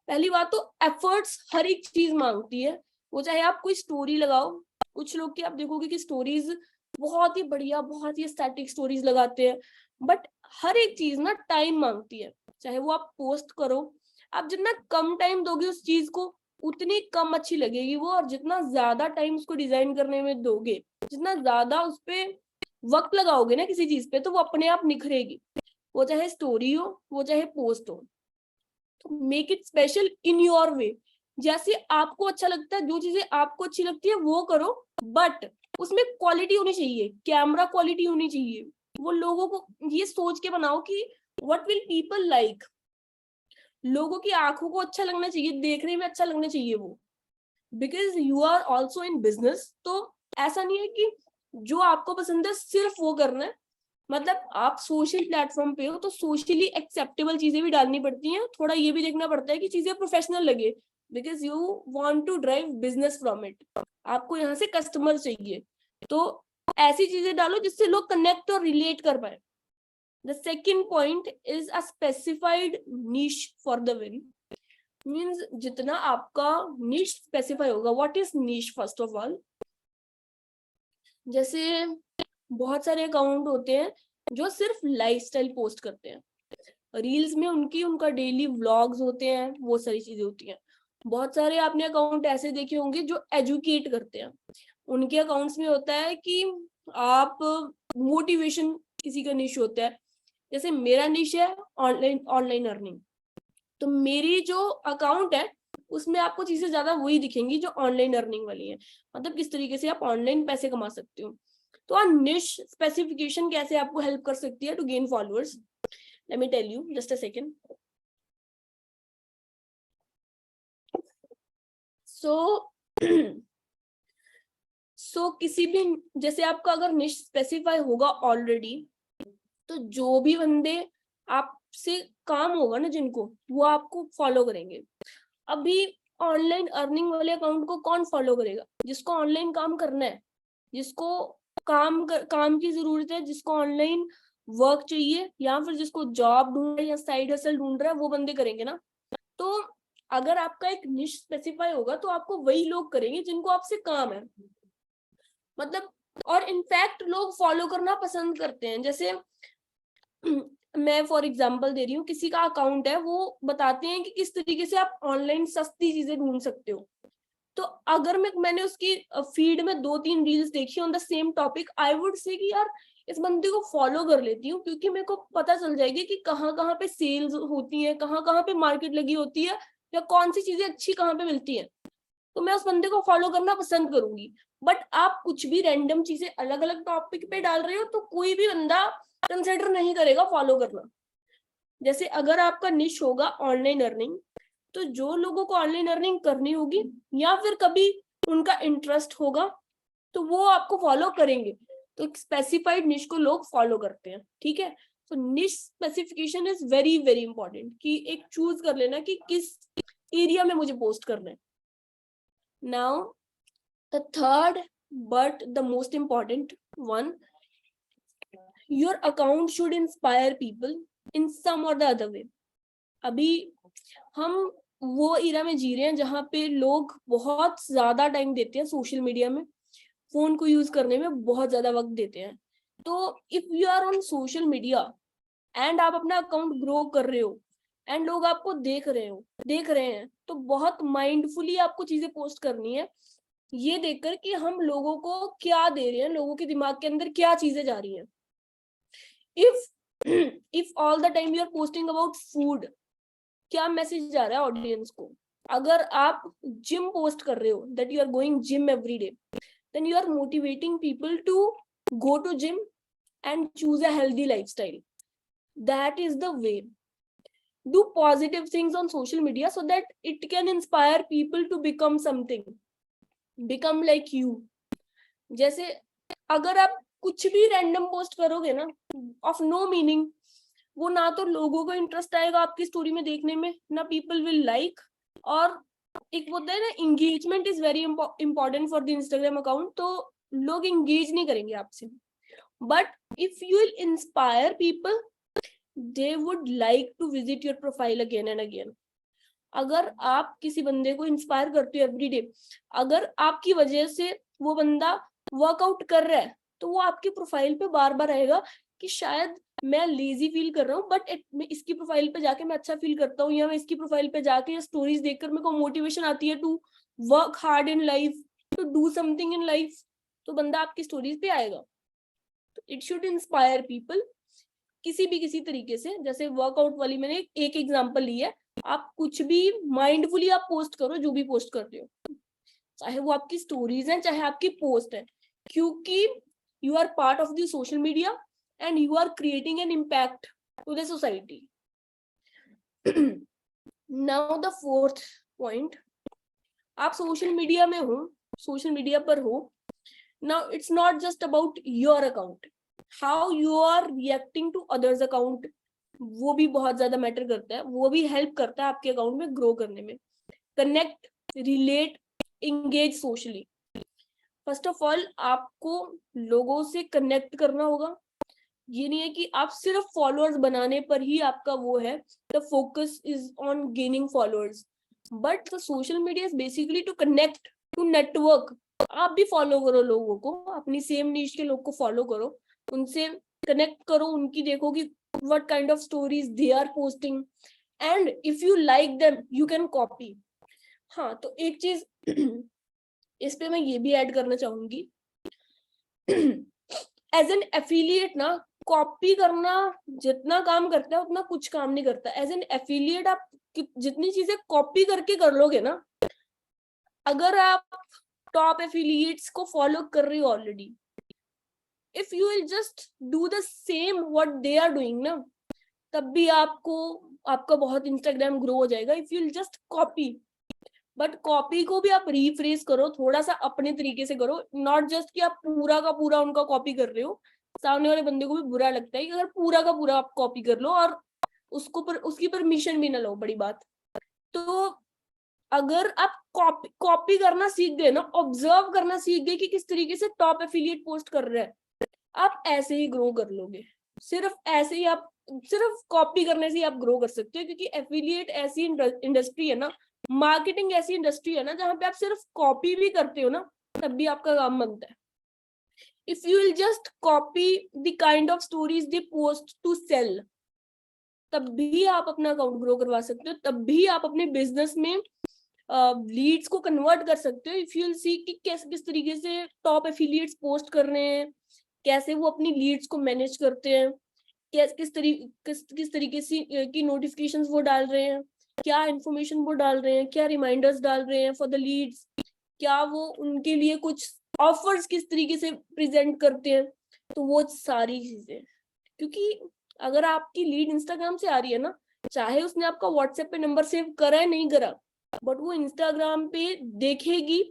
B: पहली बात तो एफर्ट्स हर एक चीज मांगती है, वो चाहे आप कोई स्टोरी लगाओ। कुछ लोग की आप देखोगे कि स्टोरीज बहुत ही बढ़िया, बहुत ही स्टैटिक स्टोरीज लगाते हैं, बट हर एक चीज ना टाइम मांगती है। चाहे वो आप पोस्ट करो, आप जितना कम टाइम दोगे उस चीज को उतनी कम अच्छी लगेगी वो, और जितना ज्यादा टाइम उसको डिजाइन करने में दोगे, जितना ज्यादा उस पे वक्त लगाओगे ना किसी चीज पे, तो वो अपने आप निखरेगी। वो चाहे स्टोरी हो, वो चाहे पोस्ट हो। तो make it special in your way, जैसे आपको अच्छा लगता है, जो चीजें आपको अच्छी लगती है वो करो, बट उसमें क्वालिटी होनी चाहिए, कैमरा क्वालिटी होनी चाहिए। वो लोगों को ये सोच के बनाओ कि व्हाट विल पीपल लाइक, लोगों की आंखों को अच्छा लगना चाहिए, देखने में अच्छा लगना चाहिए वो, because you are also in business. तो ऐसा नहीं है कि जो आपको पसंद है सिर्फ वो करना है। मतलब आप सोशल प्लेटफॉर्म पे हो तो सोशली एक्सेप्टेबल चीजें भी डालनी पड़ती हैं, थोड़ा ये भी देखना पड़ता है कि चीजें प्रोफेशनल लगे, because you want to drive business from it. आपको यहाँ से कस्टमर चाहिए, तो ऐसी चीजें डालो जिससे लोग कनेक्ट और रिलेट कर पाए। The second point is a specified niche for the win. Means जितना आपका नीश स्पेसिफाई होगा। What is niche? First of all, जैसे बहुत सारे अकाउंट होते हैं जो सिर्फ लाइफस्टाइल पोस्ट करते हैं, रील्स में उनका डेली व्लॉग्स होते हैं, वो सारी चीजें होती हैं। बहुत सारे आपने अकाउंट ऐसे देखे होंगे जो एजुकेट करते हैं, उनके अकाउंट्स में होता है कि आप मोटिवेशन, किसी का निश होता है। जैसे मेरा निश है ऑनलाइन अर्निंग, तो मेरी जो अकाउंट है उसमें आपको चीजें ज्यादा वही दिखेंगी जो ऑनलाइन अर्निंग वाली है, मतलब किस तरीके से आप ऑनलाइन पैसे कमा सकते हो। तो निश स्पेसिफिकेशन कैसे आपको हेल्प कर सकती है to gain followers? Let me tell you, just a second. So किसी भी, जैसे आपका अगर निश स्पेसिफाई होगा ऑलरेडी, तो जो भी बंदे आपसे काम होगा ना जिनको, वो आपको फॉलो करेंगे। अभी ऑनलाइन अर्निंग वाले अकाउंट को कौन फॉलो करेगा? जिसको ऑनलाइन काम करना है, जिसको काम की जरूरत है, जिसको ऑनलाइन वर्क चाहिए, या फिर जिसको जॉब ढूंढ रहा है या साइड हसल ढूंढ रहा है, वो बंदे करेंगे ना। तो अगर आपका एक निश स्पेसिफाई होगा तो आपको वही लोग करेंगे जिनको आपसे काम है। मतलब, और इनफैक्ट लोग फॉलो करना पसंद करते हैं। जैसे मैं फॉर एग्जांपल दे रही हूँ, किसी का अकाउंट है, वो बताते हैं कि किस तरीके से आप ऑनलाइन सस्ती चीजें ढूंढ सकते हो। तो अगर मैंने उसकी फीड में 2-3 रील्स देखी on the same topic, I would say कि यार इस बंदे को फॉलो कर लेती हूँ, क्योंकि मेरे को पता चल जाएगी कि कहाँ कहाँ पे सेल्स होती है, कहाँ कहाँ पे मार्केट लगी होती है, या कौन सी चीजें अच्छी कहाँ पे मिलती है। तो मैं उस बंदे को फॉलो करना पसंद करूंगी। बट आप कुछ भी रैंडम चीजें अलग अलग टॉपिक पे डाल रहे हो तो कोई भी बंदा कंसिडर नहीं करेगा फॉलो करना। जैसे अगर आपका निश होगा ऑनलाइन अर्निंग, तो जो लोगों को ऑनलाइन अर्निंग करनी होगी या फिर कभी उनका इंटरेस्ट होगा, तो वो आपको फॉलो करेंगे। तो एक स्पेसिफाइड निश को लोग फॉलो करते हैं, ठीक है। तो निश specification is very very important, कि एक चूज कर लेना कि किस एरिया में मुझे पोस्ट करना है. Now the third but the most important one, your account should inspire people in some और द अदर वे. अभी हम वो एरा में जी रहे हैं जहाँ पे लोग बहुत ज्यादा टाइम देते हैं सोशल मीडिया में, फोन को यूज करने में बहुत ज्यादा वक्त देते हैं. तो if you are on social media and आप अपना अकाउंट ग्रो कर रहे हो एंड लोग आपको देख रहे हैं, तो बहुत माइंडफुली आपको चीजें पोस्ट करनी है, ये देखकर कि हम लोगों को क्या दे रहे हैं, लोगों के दिमाग के अंदर क्या चीजें जा रही हैं. If all the time you are posting about food, क्या मैसेज जा रहा है ऑडियंस को? अगर आप जिम पोस्ट कर रहे हो that you are going gym every day, then you are motivating people to go to gym and choose a healthy lifestyle. That is the way. Do positive things on social media so that it can inspire people to become something, become like you. जैसे अगर आप कुछ भी random post करोगे ना of no meaning, वो ना तो लोगों को इंटरेस्ट आएगा आपकी स्टोरी में देखने में, ना पीपल विल लाइक. और एक होता है ना, engagement is very important for the Instagram account, तो लोग एंगेज नहीं करेंगे आपसे. But if you will inspire people, they would like to visit your profile again and again. अगर आप किसी बंदे को इंस्पायर करते हो एवरी डे, अगर आपकी वजह से वो बंदा वर्कआउट कर रहा है, तो वो आपके प्रोफाइल पे बार बार आएगा कि शायद मैं लेजी फील कर रहा हूँ बट मैं इसकी प्रोफाइल पे जाके मैं अच्छा फील करता हूँ, या मैं इसकी प्रोफाइल पे जाके या स्टोरीज देखकर मेरे को मोटिवेशन आती है to work hard in life, to do something in life, तो बंदा आपकी स्टोरीज पे आएगा. तो इट शुड इंस्पायर पीपल किसी तरीके से. जैसे वर्कआउट वाली मैंने एक एग्जांपल ली है, आप कुछ भी माइंडफुली आप पोस्ट करो, जो भी पोस्ट करते हो, चाहे वो आपकी स्टोरीज हैं चाहे आपकी पोस्ट है, क्योंकि you are part of the social media and you are creating an impact to the society. Now the fourth point, आप सोशल मीडिया में हो, सोशल मीडिया पर हो. Now it's not just about your account, how you are reacting to others account, वो भी बहुत ज्यादा matter करता है, वो भी हेल्प करता है आपके अकाउंट में ग्रो करने में. Connect, relate, engage socially. First of all आपको लोगों से कनेक्ट करना होगा. ये नहीं है कि आप सिर्फ फॉलोअर्स बनाने पर ही आपका वो है, the focus is on gaining followers, but the social media is basically to connect, to network. आप भी फॉलो करो लोगों को, अपनी सेम नीश के लोग को फॉलो करो, उनसे कनेक्ट करो, उनकी देखो कि what kind of stories they are posting, and if you like them you can copy. हाँ, तो एक चीज इस पे मैं ये भी ऐड करना चाहूंगी, एज एन एफिलिएट ना, कॉपी करना जितना काम करता है उतना कुछ काम नहीं करता. एज एन एफिलिएट आप जितनी चीजें कॉपी करके कर लोगे ना, अगर आप टॉप एफिलिएट्स को फॉलो कर रही हो already, if you will just do the same what they are doing ना, तब भी आपका बहुत इंस्टाग्राम ग्रो हो जाएगा. if you will just copy, but copy को भी आप रीफ्रेज करो, थोड़ा सा अपने तरीके से करो, नॉट जस्ट कि आप पूरा का पूरा उनका कॉपी कर रहे हो. सामने वाले बंदे को भी बुरा लगता है कि अगर पूरा का पूरा आप कॉपी कर लो और उसकी परमिशन भी ना लो, बड़ी बात. तो अगर आप कॉपी करना सीख गए ना, ऑब्जर्व करना सीख गए कि किस तरीके से टॉप एफिलिएट पोस्ट कर रहे हैं, आप ऐसे ही ग्रो कर लोगे. सिर्फ ऐसे ही आप, सिर्फ कॉपी करने से ही आप ग्रो कर सकते हो, क्योंकि एफिलिएट ऐसी इंडस्ट्री है ना, मार्केटिंग ऐसी इंडस्ट्री है ना, जहाँ पे आप सिर्फ कॉपी भी करते हो ना, तब भी आपका काम बनता है. If you will just copy the kind of stories they post to sell, तब भी आप अपना अकाउंट ग्रो करवा सकते हो, तब भी आप अपने बिजनेस में लीड्स को कन्वर्ट कर सकते हो. इफ यू विल सी कि किस तरीके से टॉप एफिलिएट्स पोस्ट कर रहे हैं, कैसे वो अपनी लीड्स को मैनेज करते हैं, किस तरीके से की नोटिफिकेशंस वो डाल रहे हैं, क्या इंफॉर्मेशन वो डाल रहे हैं, क्या रिमाइंडर्स डाल रहे हैं फॉर द लीड्स, क्या वो उनके लिए कुछ ऑफर्स किस तरीके से प्रेजेंट करते हैं. तो वो सारी चीजें, क्योंकि अगर आपकी लीड इंस्टाग्राम से आ रही है ना, चाहे उसने आपका व्हाट्सएप पे नंबर सेव करा है नहीं करा, बट वो इंस्टाग्राम पे देखेगी.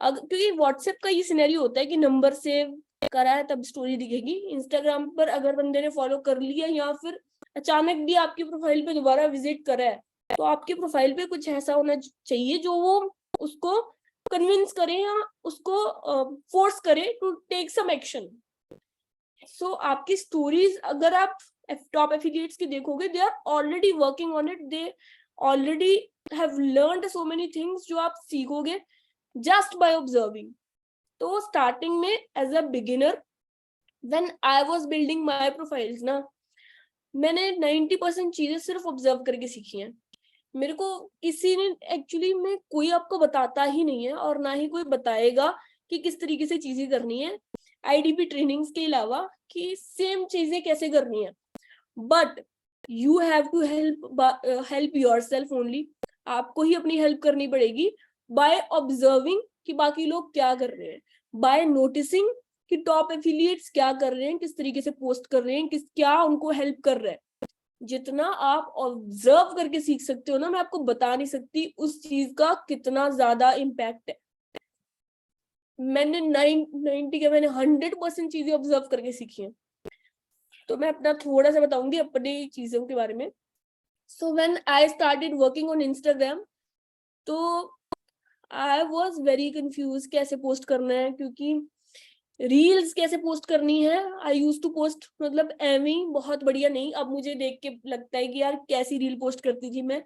B: क्योंकि व्हाट्सएप का ये सिनेरियो होता है कि नंबर सेव करा है तब स्टोरी दिखेगी। इंस्टाग्राम पर अगर बंदे ने फॉलो कर लिया या फिर अचानक भी आपकी प्रोफाइल पे दोबारा विजिट करा है, तो आपकी प्रोफाइल पे कुछ ऐसा होना चाहिए जो वो उसको कन्विंस करे या उसको फोर्स करे to take some action. So आपकी स्टोरीज अगर आप टॉप एफिलिएट्स की देखोगे, they are already working on it, they already have learned so many things जो आप सीखोगे जस्ट बाय ऑब्जर्विंग। तो स्टार्टिंग में as a beginner when I was building my profiles ना, मैंने 90% चीजें सिर्फ ऑब्जर्व करके सीखी हैं। मेरे को किसी ने एक्चुअली में कोई आपको बताता ही नहीं है और ना ही कोई बताएगा कि किस तरीके से चीजें करनी है आईडीपी ट्रेनिंग्स के अलावा, कि सेम चीजें कैसे करनी है। But you have to help yourself only. आपको ही अपनी हेल्प करनी पड़ेगी बाय ऑब्जर्विंग कि बाकी लोग क्या कर रहे हैं, बाय नोटिसिंग कि टॉप एफिलिएट्स क्या कर रहे हैं, किस तरीके से पोस्ट कर रहे हैं, क्या उनको हेल्प कर रहा है। जितना आप ऑब्जर्व करके सीख सकते हो ना, मैं आपको बता नहीं सकती उस चीज का कितना ज्यादा इम्पैक्ट है। मैंने 100% चीजें ऑब्जर्व करके सीखी हैं। तो मैं अपना थोड़ा सा बताऊंगी अपनी चीजों के बारे में। So when I started working on Instagram, तो आई वाज वेरी कंफ्यूज कैसे पोस्ट करना है, क्योंकि रील्स कैसे पोस्ट करनी है। आई यूज टू पोस्ट मतलब एवी बहुत बढ़िया नहीं, अब मुझे देख के लगता है कि यार कैसी रील पोस्ट करती थी मैं।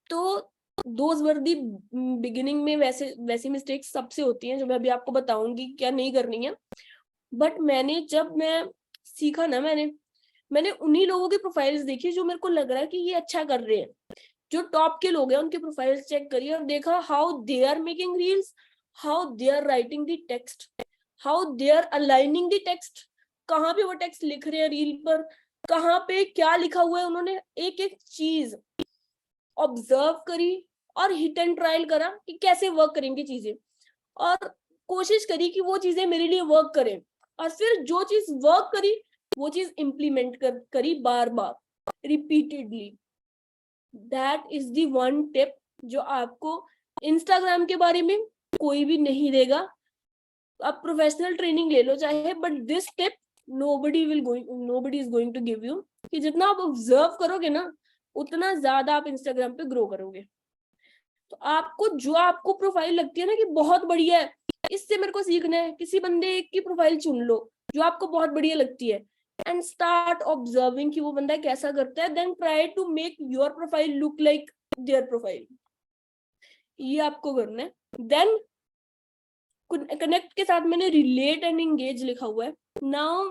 B: तो दोज वर दी बिगिनिंग में वैसी मिस्टेक्स सबसे होती हैं जो मैं अभी आपको बताऊंगी क्या नहीं करनी है। बट जब मैं सीखा ना, मैंने उन्हीं लोगों की प्रोफाइल्स देखी जो मेरे को लग रहा है कि ये अच्छा कर रहे हैं। जो टॉप के लोग हैं उनकी प्रोफाइल्स चेक करी और देखा how they are making reels, how they are writing the text, how they are aligning the text, कहाँ पे वो टेक्स्ट लिख रहे हैं रील पर, कहाँ पे क्या लिखा हुआ है। उन्होंने एक एक चीज ऑब्जर्व करी और हिट एंड ट्रायल करा कि कैसे वर्क करेंगी चीजें, और कोशिश करी कि वो चीजें मेरे लिए वर्क करें। और फिर जो चीज वर्क करी वो चीज इम्प्लीमेंट करी बार बार repeatedly. That is the one tip जो आपको इंस्टाग्राम के बारे में कोई भी नहीं देगा। आप प्रोफेशनल ट्रेनिंग ले लो चाहे, but this tip nobody is going to give you, कि जितना आप ऑब्जर्व करोगे ना उतना ज्यादा आप इंस्टाग्राम पे ग्रो करोगे। तो आपको प्रोफाइल लगती है ना कि बहुत बढ़िया है, इससे मेरे को सीखना है, किसी बंदे की प्रोफाइल चुन लो जो आपको बहुत बढ़िया लगती है एंड स्टार्ट ऑब्जर्विंग कि वो बंदा कैसा करता है, then try to make your profile look like their profile. ये आपको करना है। देन कनेक्ट के साथ मैंने रिलेट एंड एंगेज लिखा हुआ है। नाउ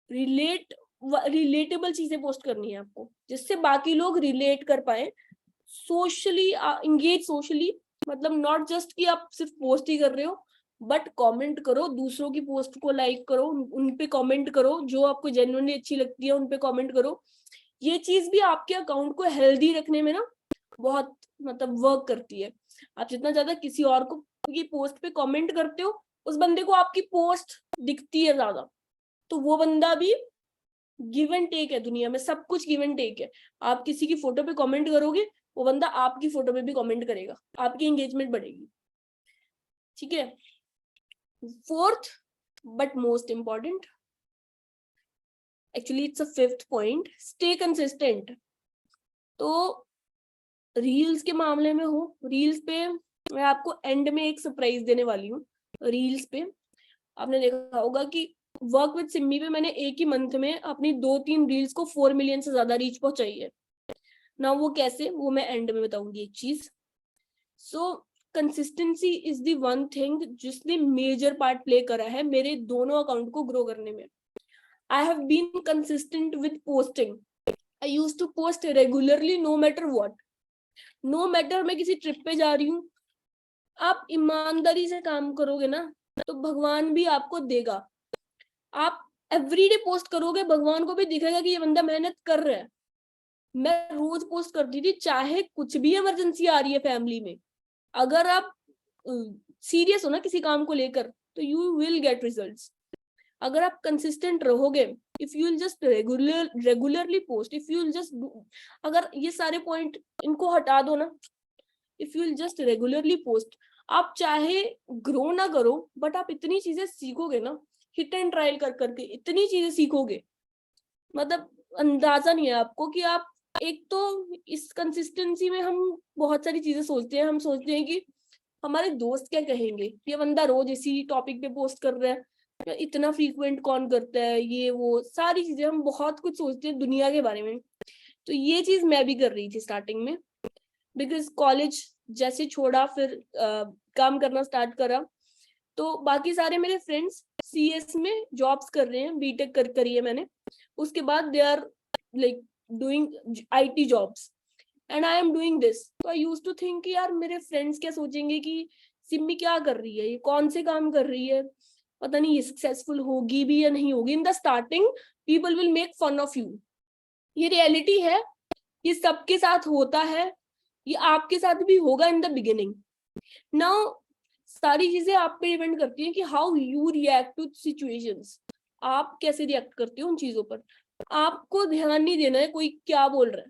B: रिलेटेबल चीजें पोस्ट करनी है आपको जिससे बाकी लोग रिलेट कर पाए, सोशली एंगेज सोशली, मतलब नॉट जस्ट कि आप सिर्फ पोस्ट ही कर रहे हो, बट कमेंट करो, दूसरों की पोस्ट को लाइक करो, उन पे कमेंट करो, जो आपको जेन्युइनली अच्छी लगती है उन पे कमेंट करो। ये चीज भी आपके अकाउंट को हेल्दी रखने में ना बहुत मतलब वर्क करती है। आप जितना ज्यादा किसी और को की पोस्ट पे कमेंट करते हो, उस बंदे को आपकी पोस्ट दिखती है ज्यादा, तो वो बंदा भी गिव एंड टेक है, दुनिया में सब कुछ गिव एंड टेक है। आप किसी की फोटो पे कमेंट करोगे, वो बंदा आपकी फोटो पे भी कमेंट करेगा, आपकी एंगेजमेंट बढ़ेगी। ठीक है। Fourth but most important, actually it's a fifth point, stay consistent. तो रील्स के मामले में हो, रील्स पे मैं आपको एंड में एक सरप्राइज देने वाली हूँ। रील्स पे आपने देखा होगा कि वर्क विद सिम्मी पे मैंने एक ही मंथ में अपनी 2-3 रील्स को 4 मिलियन से ज्यादा रीच पहुंचाई है ना। वो कैसे, वो मैं एंड में बताऊंगी एक चीज। So consistency is the one thing जिसने मेजर पार्ट प्ले करा है मेरे दोनों अकाउंट को ग्रो करने में। I have been consistent with posting. I used to post regularly no matter what, no matter मैं किसी ट्रिप पे जा रही हूँ। आप ईमानदारी से काम करोगे ना तो भगवान भी आपको देगा। आप एवरीडे पोस्ट करोगे, भगवान को भी दिखेगा कि ये बंदा मेहनत कर रहा है। मैं रोज पोस्ट करती थी, चाहे कुछ भी इमरजेंसी आ रही है फैमिली में, अगर आप सीरियस हो ना किसी काम को लेकर तो यू विल गेट रिजल्ट्स। अगर आप कंसिस्टेंट रहोगे, if you will just regularly post, if you will just, अगर ये सारे पॉइंट इनको हटा दो ना, if you will just regularly post, आप चाहे ग्रो ना करो, बट आप इतनी चीजें सीखोगे ना, हिट एंड ट्रायल कर करके इतनी चीजें सीखोगे, मतलब अंदाजा नहीं है आपको कि आप, एक तो इस कंसिस्टेंसी में हम बहुत सारी चीजें सोचते हैं। हम सोचते हैं कि हमारे दोस्त क्या कहेंगे, ये बंदा रोज इसी टॉपिक पे पोस्ट कर रहा है, या इतना फ्रीक्वेंट कौन करता है, ये वो सारी चीजें हम बहुत कुछ सोचते हैं दुनिया के बारे में। तो ये चीज मैं भी कर रही थी स्टार्टिंग में, बिकॉज कॉलेज जैसे छोड़ा, फिर काम करना स्टार्ट करा, तो बाकी सारे मेरे फ्रेंड्स सीएस में जॉब्स कर रहे हैं, बीटेक करी है मैंने, उसके बाद they are like doing IT jobs and I am doing this. तो आई यूज्ड टू थिंक कि यार मेरे फ्रेंड्स क्या सोचेंगे कि सिम्मी क्या कर रही है, ये कौन से काम कर रही है, पता नहीं ये सक्सेसफुल होगी भी या नहीं होगी। In the starting people will make fun of you, ये रियलिटी है, ये सबके साथ होता है, ये आपके साथ भी होगा इन द बिगिनिंग। नाउ सारी चीजें आप पे डिपेंड करती हैं कि how you react to situations, आप कैसे रिएक्ट करते हो उन चीजों पर। आपको ध्यान नहीं देना है कोई क्या बोल रहा है,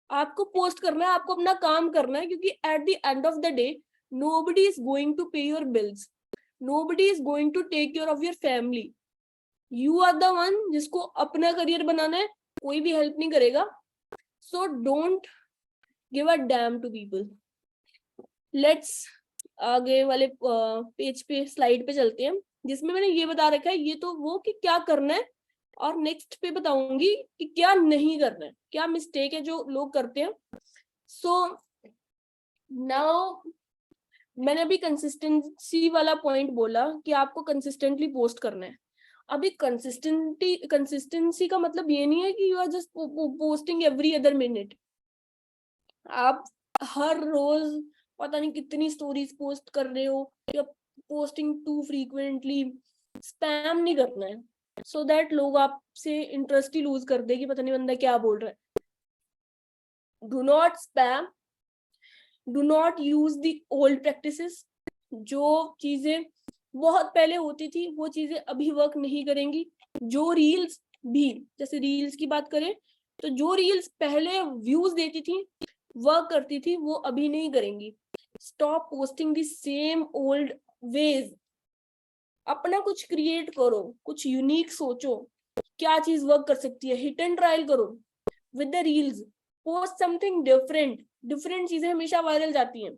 B: आपको पोस्ट करना है, आपको अपना काम करना है, क्योंकि at the end of the day nobody is going to pay your bills, nobody is going to take care of your family, you are the one जिसको अपना करियर बनाना है, कोई भी हेल्प नहीं करेगा। so don't give a damn to people। Let's आगे वाले page पे, स्लाइड पे चलते हैं, जिसमें मैंने ये बता रखा है, ये तो वो कि क्या करना है, और नेक्स्ट पे बताऊंगी कि क्या नहीं करना है, क्या मिस्टेक है जो लोग करते हैं। सो नाउ मैंने अभी कंसिस्टेंसी वाला पॉइंट बोला कि आपको कंसिस्टेंटली पोस्ट करना है। अभी कंसिस्टेंसी का मतलब ये नहीं है कि you are just posting every other minute. आप हर रोज पता नहीं कितनी स्टोरीज पोस्ट कर रहे हो, या पोस्टिंग टू फ्रीक्वेंटली, स्पैम नहीं करना है, सो दैट लोग आपसे इंटरेस्ट ही लूज कर दे कि पता नहीं बंदा क्या बोल रहा है। Do not spam, do not use the old practices. जो चीजें बहुत पहले होती थी वो चीजें अभी वर्क नहीं करेंगी। जो रील्स भी, जैसे रील्स की बात करें तो जो रील्स पहले व्यूज देती थी, वर्क करती थी, वो अभी नहीं करेंगी। Stop posting the same old veg, अपना कुछ क्रिएट करो, कुछ यूनिक सोचो, क्या चीज वर्क कर सकती है, हिट एंड ट्रायल करो with the reels. Post something different, different चीजें हमेशा वायरल जाती हैं।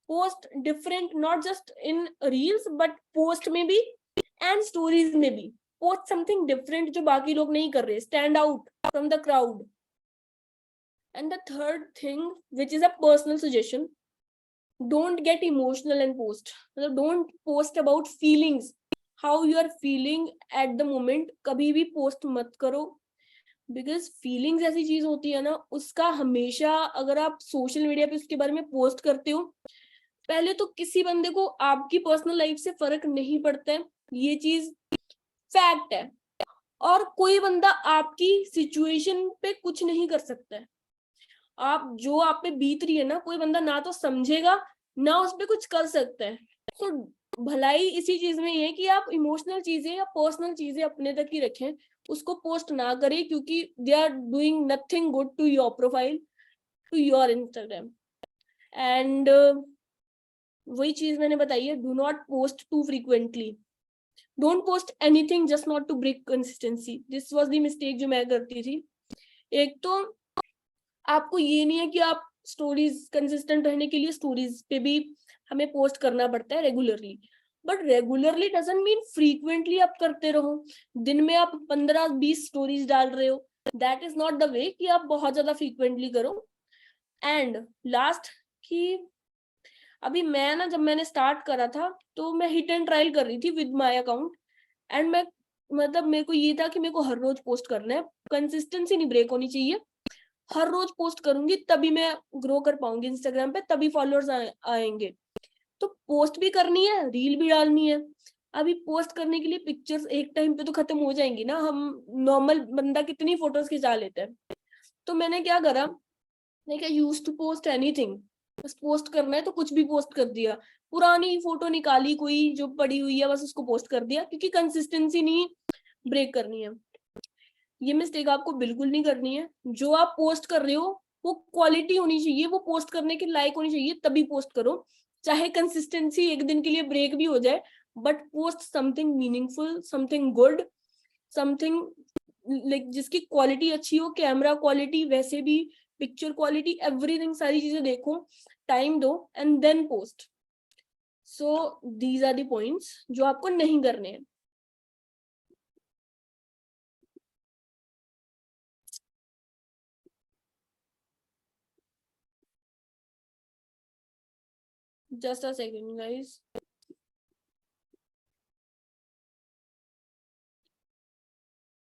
B: Post different, not just in reels but post में भी एंड स्टोरीज में भी। पोस्ट समथिंग डिफरेंट जो बाकी लोग नहीं कर रहे, stand out from the crowd. And the third thing which is a personal suggestion, don't get emotional and post. मतलब don't post about feelings, how you are feeling at the moment, कभी भी post मत करो। Because feelings ऐसी चीज होती है ना, उसका हमेशा अगर आप सोशल मीडिया पे उसके बारे में पोस्ट करते हो, पहले तो किसी बंदे को आपकी पर्सनल लाइफ से फर्क नहीं पड़ता है, ये चीज फैक्ट है। और कोई बंदा आपकी सिचुएशन पे कुछ नहीं कर सकता है। आप जो आप पे बीत रही है ना, कोई बंदा ना तो समझेगा ना उस पे कुछ कर सकता है। तो भलाई इसी चीज में ये है कि आप इमोशनल चीजें या पर्सनल चीजें अपने तक ही रखें, उसको पोस्ट ना करें, क्योंकि they are doing nothing good to your profile, to your Instagram. And वही चीज मैंने बताई है, do not post too frequently, don't post anything just not to break consistency. This was the mistake जो मैं करती थी। एक तो आपको ये नहीं है कि आप स्टोरीज कंसिस्टेंट रहने के लिए स्टोरीज पे भी हमें पोस्ट करना पड़ता है regularly, but regularly doesn't mean frequently आप करते रहो। दिन में आप 15-20 स्टोरीज डाल रहे हो, that is not the way कि आप बहुत ज्यादा फ्रीक्वेंटली करो। एंड लास्ट कि अभी मैं ना, जब मैंने स्टार्ट करा था तो मैं हिट एंड ट्रायल कर रही थी विद माय अकाउंट, एंड मैं मतलब मेरे को ये था कि मेरे को हर रोज पोस्ट करना है, कंसिस्टेंसी नहीं ब्रेक होनी चाहिए। हर रोज पोस्ट करूंगी तभी मैं ग्रो कर पाऊंगी इंस्टाग्राम पे, तभी फॉलोअर्स आएंगे। तो पोस्ट भी करनी है, रील भी डालनी है। अभी पोस्ट करने के लिए पिक्चर्स एक टाइम पे तो खत्म हो जाएंगी ना, हम नॉर्मल बंदा कितनी फोटोज खिंचा लेते हैं। तो मैंने क्या करा, मैं यूज टू पोस्ट एनीथिंग, बस पोस्ट करना है तो कुछ भी पोस्ट कर दिया। पुरानी फोटो निकाली कोई जो पड़ी हुई है, बस उसको पोस्ट कर दिया, क्योंकि कंसिस्टेंसी नहीं ब्रेक करनी है। ये मिस्टेक आपको बिल्कुल नहीं करनी है। जो आप पोस्ट कर रहे हो वो क्वालिटी होनी चाहिए, वो पोस्ट करने के लायक होनी चाहिए, तभी पोस्ट करो। चाहे कंसिस्टेंसी एक दिन के लिए ब्रेक भी हो जाए, but post something meaningful, something good, something like जिसकी क्वालिटी अच्छी हो, कैमरा क्वालिटी, वैसे भी पिक्चर क्वालिटी, एवरीथिंग, सारी चीजें देखो, टाइम दो and then post. So these are the points जो आपको नहीं करने हैं. Just a second, guys.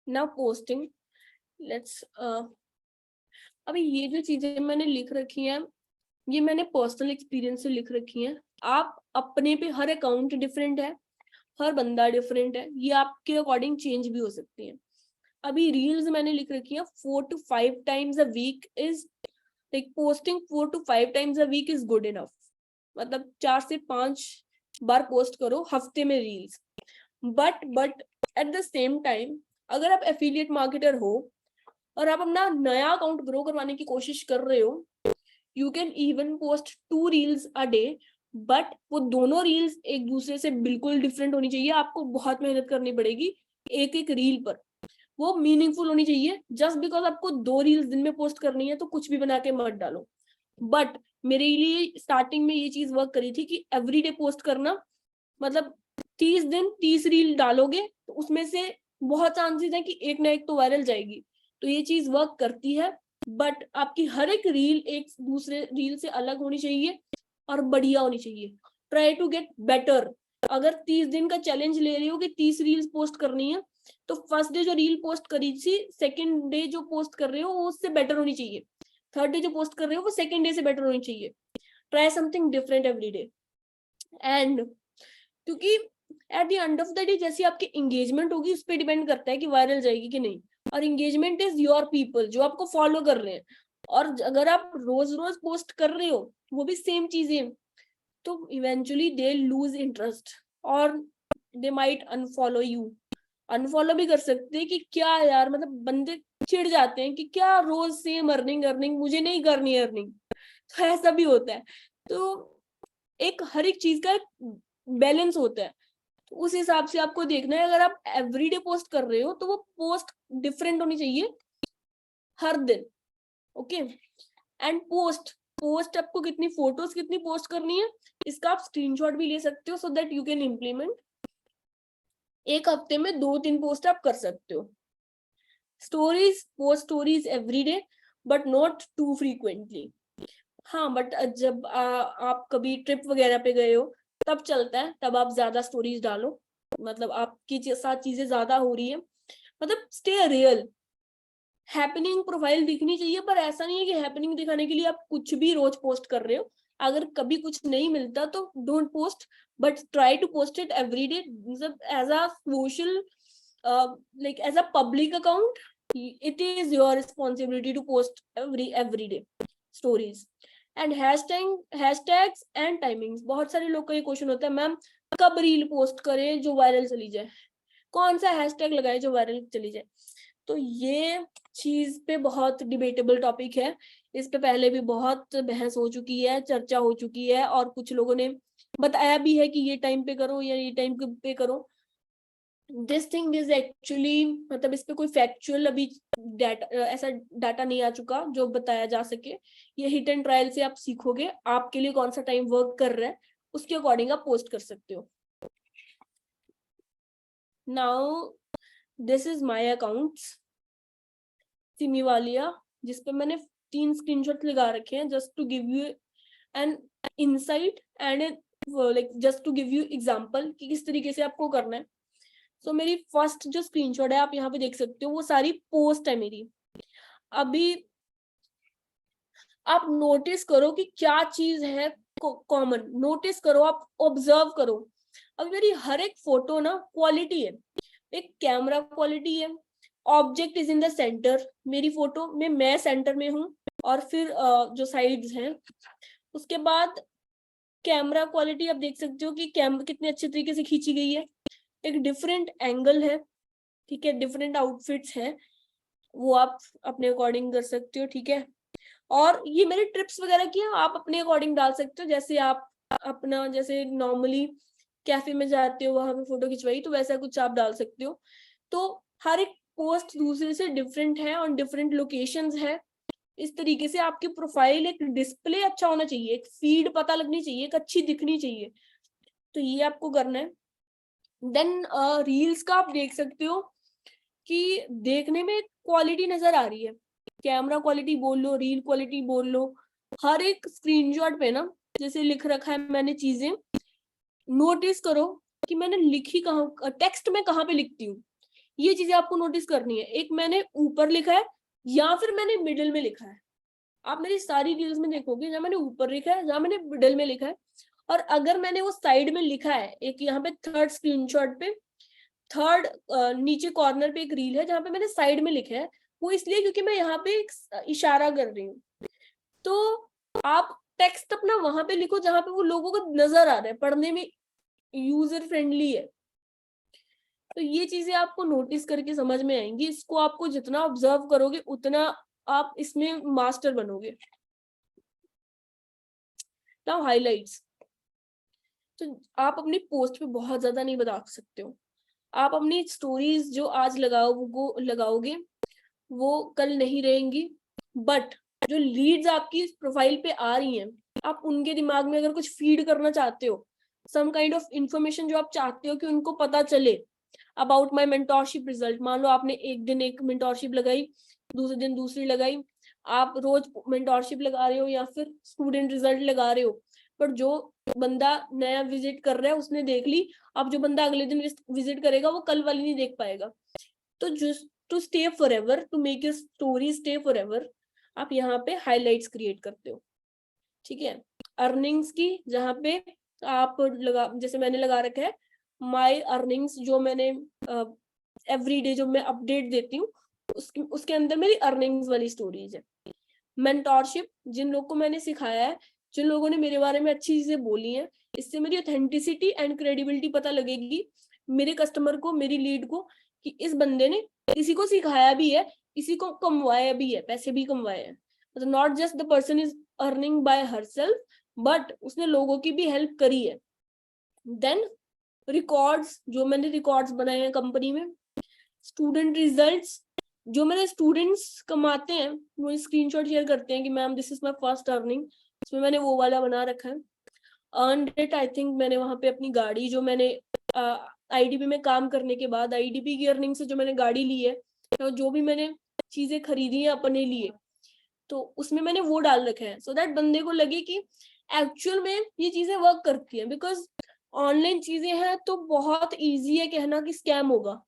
B: Now posting. Let's अभी ये जो चीजें मैंने लिख रखी हैं, ये मैंने पर्सनल एक्सपीरियंस से लिख रखी हैं. आप अपने पे, हर अकाउंट डिफरेंट है, हर बंदा डिफरेंट है, ये आपके अकॉर्डिंग चेंज भी हो सकती है. अभी रील्स मैंने लिख रखी है 4 to 5 times a week is like posting 4 to 5 times a week is good enough. मतलब 4 से 5 बार पोस्ट करो हफ्ते में reels. But at the same time अगर आप एफिलिएट मार्केटर हो और आप अपना नया अकाउंट ग्रो करवाने की कोशिश कर रहे हो, you can even post 2 reels a day, but वो दोनों रील्स एक दूसरे से बिल्कुल डिफरेंट होनी चाहिए. आपको बहुत मेहनत करनी पड़ेगी एक एक रील पर, वो मीनिंगफुल होनी चाहिए. जस्ट बिकॉज आपको 2 रील्स दिन में पोस्ट करनी है तो कुछ भी बना के मत डालो. बट मेरे लिए स्टार्टिंग में ये चीज वर्क करी थी कि एवरीडे पोस्ट करना, मतलब 30 दिन 30 रील डालोगे तो उसमें से बहुत चांसेस है कि एक ना एक तो वायरल जाएगी. तो ये चीज वर्क करती है, बट आपकी हर एक रील एक दूसरे रील से अलग होनी चाहिए और बढ़िया होनी चाहिए. Try to get better. अगर 30 दिन का चैलेंज ले रही हो कि 30 रील्स पोस्ट करनी है, तो फर्स्ट डे जो रील पोस्ट करी थी, सेकंड डे जो पोस्ट कर रहे हो वो उससे बेटर होनी चाहिए. थर्ड डे जो पोस्ट कर रहे हो वो सेकंड डे से बेटर होनी चाहिए. Try something different every day. And क्योंकि at the end of the day जैसी आपकी एंगेजमेंट होगी उस पर डिपेंड करता है कि वायरल जाएगी कि नहीं. और एंगेजमेंट इज योर पीपल जो आपको फॉलो कर रहे हैं. और अगर आप रोज रोज पोस्ट कर रहे हो वो भी सेम चीजें, तो इवेंचुअली दे लूज इंटरेस्ट और they might unfollow you. Unfollow भी कर सकते हैं कि क्या यार, मतलब बंदे चिढ़ जाते हैं कि क्या रोज सेम अर्निंग अर्निंग, मुझे नहीं करनी अर्निंग. तो ऐसा भी होता है. तो एक हर एक चीज का एक बैलेंस होता है. तो उस हिसाब से आपको देखना है. अगर आप एवरीडे पोस्ट कर रहे हो तो वो पोस्ट डिफरेंट होनी चाहिए हर दिन. ओके. एंड पोस्ट आपको कितनी फोटोज कितनी पोस्ट करनी है इसका आप स्क्रीनशॉट भी ले सकते हो, so that you can implement. एक हफ्ते में 2-3 पोस्ट आप कर सकते हो. Post stories every day but not too frequently. हाँ, बट जब आप कभी ट्रिप वगैरह पे गए हो तब चलता है, तब आप ज्यादा स्टोरीज डालो. मतलब आपकी साथ चीजें ज्यादा हो रही है, मतलब स्टे रियल. हैपनिंग प्रोफाइल दिखनी चाहिए, पर ऐसा नहीं है कि हैपनिंग दिखाने के लिए आप कुछ भी रोज पोस्ट कर रहे हो. अगर कभी कुछ नहीं मिलता तो don't post, but try to post it every day. मतलब as a social, like as a public account, it is your responsibility to post every day stories. And hashtags and timings. बहुत सारे लोग का ये क्वेश्चन होता है, ma'am कब reel post करें जो वायरल चली जाए, कौन सा हैशटैग लगाए जो वायरल चली जाए. तो ये चीज पे बहुत डिबेटेबल टॉपिक है. इस पे पहले भी बहुत बहस हो चुकी है, चर्चा हो चुकी है, और कुछ लोगों ने बताया भी है कि ये टाइम पे करो या ये टाइम पे करो. दिस थिंग इज एक्चुअली, मतलब इस पे कोई फैक्चुअल अभी डाटा, ऐसा डाटा नहीं आ चुका जो बताया जा सके. ये हिट एंड ट्रायल से आप सीखोगे आपके लिए कौन सा टाइम वर्क कर रहा है, उसके अकॉर्डिंग आप पोस्ट कर सकते हो. Now this is my account Simi Walia, जिसपे मैंने 3 स्क्रीनशॉट लगा रखे हैं just to give you an insight and like just to give you example कि किस तरीके से आपको करना है. तो मेरी फर्स्ट जो स्क्रीनशॉट है आप यहाँ पे देख सकते हो, वो सारी पोस्ट है मेरी. अभी आप नोटिस करो कि क्या चीज है कॉमन. नोटिस करो, आप ऑब्जर्व करो. अब मेरी हर एक फोटो ना क्वालिटी है. एक कैमरा क्वालिटी है, object is in the centre. मेरी फोटो में मैं सेंटर में हूँ और फिर जो साइड्स हैं. उसके बाद कैमरा क्वालिटी आप देख सकते हो कि कैमरा कितने अच्छे तरीके से खींची गई है. एक डिफरेंट एंगल है, ठीक है, डिफरेंट आउटफिट्स हैं, वो आप अपने अकॉर्डिंग कर सकते हो, ठीक है. और ये मेरे ट्रिप्स वगैरह की आप अपने अकॉर्डिंग डाल सकते हो, जैसे आप अपना जैसे नॉर्मली कैफे में जाते हो वहां पे फोटो खिंचवाई, तो वैसा कुछ आप डाल सकते हो। तो हर एक पोस्ट दूसरे से डिफरेंट है, ऑन डिफरेंट लोकेशंस है। इस तरीके से आपकी प्रोफाइल, एक डिस्प्ले अच्छा होना चाहिए, एक फीड पता लगनी चाहिए, एक अच्छी दिखनी चाहिए। तो ये आपको करना है। देन रील्स का आप देख सकते हो कि देखने में क्वालिटी नजर आ रही है, कैमरा क्वालिटी बोल लो, रील क्वालिटी बोल लो, हर एक स्क्रीनशॉट पे ना जैसे लिख रखा है मैंने चीजें, नोटिस करो कि मैंने लिखी कहाँ, टेक्स्ट में कहाँ पे लिखती हूँ। ये चीजें आपको नोटिस करनी है। एक मैंने ऊपर लिखा है या फिर मैंने मिडिल में लिखा है। आप मेरी सारी रील्स में देखोगे जहाँ मैंने ऊपर लिखा है, जहाँ मैंने मिडिल में लिखा है। और अगर मैंने वो साइड में लिखा है, एक यहाँ पे थर्ड स्क्रीनशॉट पे, थर्ड नीचे कॉर्नर पे एक रील है जहाँ पे मैंने साइड में लिखा है, वो इसलिए क्योंकि मैं यहाँ पे एक इशारा कर रही हूँ। तो आप टेक्स्ट अपना वहां पे लिखो जहाँ पे वो लोगों को नजर आ रहा है, पढ़ने में यूजर फ्रेंडली है। तो ये चीजें आपको नोटिस करके समझ में आएंगी। इसको आपको जितना ऑब्जर्व करोगे उतना आप इसमें मास्टर बनोगे। Now highlights. तो आप अपनी पोस्ट पे बहुत ज्यादा नहीं बता सकते हो। आप अपनी स्टोरीज जो आज लगाओगे वो कल नहीं रहेंगी। बट जो लीड्स आपकी प्रोफाइल पे आ रही हैं, आप उनके दिमाग में अगर कुछ फीड करना चाहते हो, सम काइंड ऑफ इंफॉर्मेशन जो आप चाहते हो कि उनको पता चले अबाउट माई मेंटोरशिप रिजल्ट। मान लो आपने एक दिन एक मेंटोरशिप लगाई, दूसरे दिन दूसरी लगाई, आप रोज मेंटोरशिप लगा रहे हो या फिर स्टूडेंट रिजल्ट लगा रहे हो, पर जो बंदा नया विजिट कर रहा है उसने देख ली, अब जो बंदा अगले दिन विजिट करेगा वो कल वाली नहीं देख पाएगा। तो just to stay forever, to make your story stay forever, आप यहाँ पे हाइलाइट्स क्रिएट करते हो। ठीक है। अर्निंग्स की जहाँ पे आप लगा, जैसे मैंने लगा रखा है माई अर्निंग्स, जो मैंने एवरी डे जो मैं अपडेट देती हूँ उसके अंदर मेरी अर्निंग्स वाली स्टोरीज है। मेंटोरशिप, जिन लोगों को मैंने सिखाया है, जिन लोगों ने मेरे बारे में अच्छी चीजें बोली हैं, इससे मेरी ऑथेंटिसिटी एंड क्रेडिबिलिटी पता लगेगी मेरे कस्टमर को, मेरी लीड को, कि इस बंदे ने किसी को सिखाया भी है, किसी को कमवाया भी है, पैसे भी कमवाए हैं। मतलब not just the person is earning bye herself, but उसने लोगों की भी हेल्प करी है। देन रिकॉर्ड्स, जो मैंने रिकॉर्ड्स बनाए हैं कंपनी में। स्टूडेंट रिजल्ट्स, जो मेरे स्टूडेंट्स कमाते हैं वो स्क्रीनशॉट शेयर करते हैं कि ma'am this is my first earning, इसमें मैंने वो वाला बना रखा है। अर्न डेट, आई थिंक मैंने वहां पे अपनी गाड़ी, जो मैंने आईडीपी में काम करने के बाद आईडीपी की अर्निंग से जो मैंने गाड़ी ली है, तो जो भी मैंने चीजें खरीदी है अपने लिए, तो उसमें मैंने वो डाल रखा है, सो दैट बंदे को लगे कि एक्चुअल में ये चीजें वर्क करती हैं। बिकॉज ऑनलाइन चीजें हैं तो बहुत इजी है कहना कि स्कैम होगा,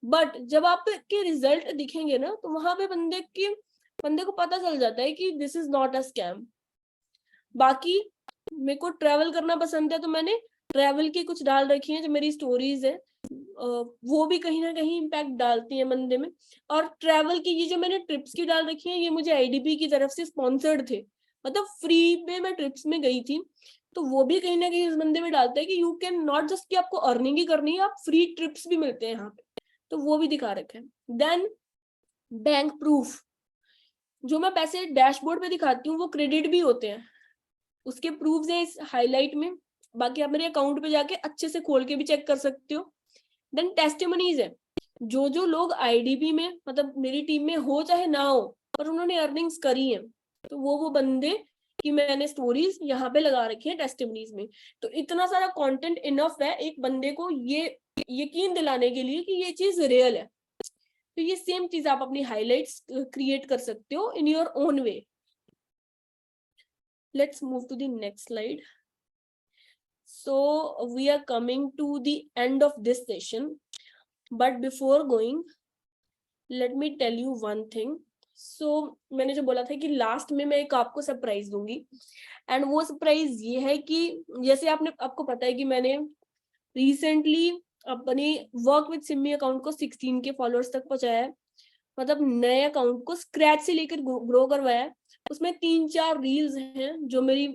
B: बट जब आपके रिजल्ट दिखेंगे ना तो वहां पे बंदे को पता चल जाता है कि this is not a scam. बाकी मेरे को ट्रैवल करना पसंद है, तो मैंने ट्रैवल की कुछ डाल रखी है, जो मेरी स्टोरीज है वो भी कहीं ना कहीं इम्पैक्ट डालती है बंदे में। और ट्रैवल की ये जो मैंने ट्रिप्स की डाल रखी है, ये मुझे आईडीपी की तरफ से स्पॉन्सर्ड थे, मतलब फ्री में मैं ट्रिप्स में गई थी। तो वो भी कहीं ना कहीं इस बंदे में डालता है कि यू कैन नॉट जस्ट कि आपको अर्निंग ही करनी है, आप फ्री ट्रिप्स भी मिलते हैं यहाँ पे, तो वो भी दिखा रखे हैं। देन बैंक प्रूफ, जो मैं पैसे डैशबोर्ड पे दिखाती हूँ वो क्रेडिट भी होते हैं, उसके प्रूफ्स हैं इस हाईलाइट में। बाकी आप मेरे अकाउंट पे जाके अच्छे से खोल के भी चेक कर सकते हो। देन टेस्टिमनीज है, जो जो लोग आईडीपी में, मतलब मेरी टीम में हो चाहे ना हो, पर उन्होंने अर्निंग्स करी है, तो वो बंदे की मैंने स्टोरीज यहाँ पे लगा रखी है टेस्टिमनीज में। तो इतना सारा कंटेंट इनफ है एक बंदे को ये यकीन दिलाने के लिए कि ये चीज रियल है। तो ये सेम चीज आप अपनी हाइलाइट्स क्रिएट कर सकते हो in your own way. Let's move to the next slide. So we are coming to the end of this session, but before going, let me tell you one thing. So मैंने जो बोला था कि last में मैं एक आपको surprise दूंगी, एंड वो सरप्राइज ये है कि जैसे आपको पता है कि मैंने रिसेंटली अपनी वर्क विद सिमी अकाउंट को 16 के फॉलोअर्स तक पहुंचाया है, मतलब नए अकाउंट को स्क्रैच से लेकर ग्रो करवाया है। उसमें 3-4 रील्स हैं जो मेरी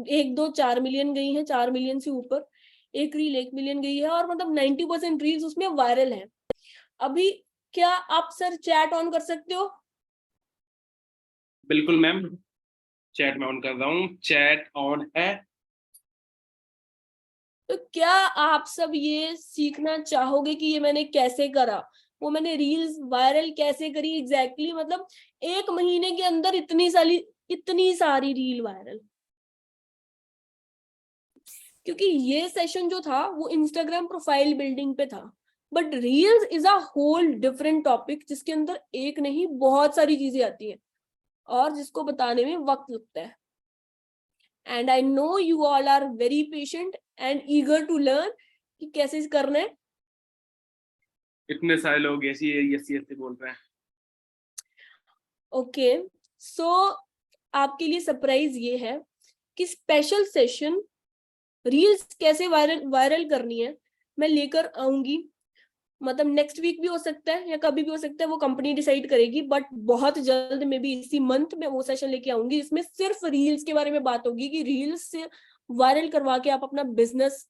B: 1-2 4 मिलियन गई हैं, 4 मिलियन से ऊपर, एक रील 1 मिलियन गई है, और मतलब 90% रील्स उसमें वायरल हैं। अभी क्या आप सर चैट ऑन कर सकते हो?
A: बिल्कुल मैम, चैट में ऑन कर रहा हूँ, चैट ऑन है।
B: तो क्या आप सब ये सीखना चाहोगे कि ये मैंने कैसे करा, वो मैंने रील्स वायरल कैसे करी एग्जैक्टली मतलब 1 महीने के अंदर इतनी सारी रील वायरल? क्योंकि ये सेशन जो था वो इंस्टाग्राम प्रोफाइल बिल्डिंग पे था, but reels is a whole different topic जिसके अंदर एक नहीं बहुत सारी चीजें आती हैं और जिसको बताने में वक्त लगता है। And I know you all are very patient and eager to learn कि कैसे करना है।
A: इतने सारे लोग ऐसी ऐसे बोल रहे हैं।
B: ओके, सो आपके लिए सरप्राइज ये है कि स्पेशल सेशन रील्स कैसे वायरल करनी है मैं लेकर आऊंगी। मतलब नेक्स्ट वीक भी हो सकता है या कभी भी हो सकता है, वो कंपनी डिसाइड करेगी, बट बहुत जल्द में भी इसी मंथ में वो सेशन लेके आऊंगी जिसमें सिर्फ रील्स के बारे में बात होगी कि रील्स से वायरल करवा के आप अपना बिजनेस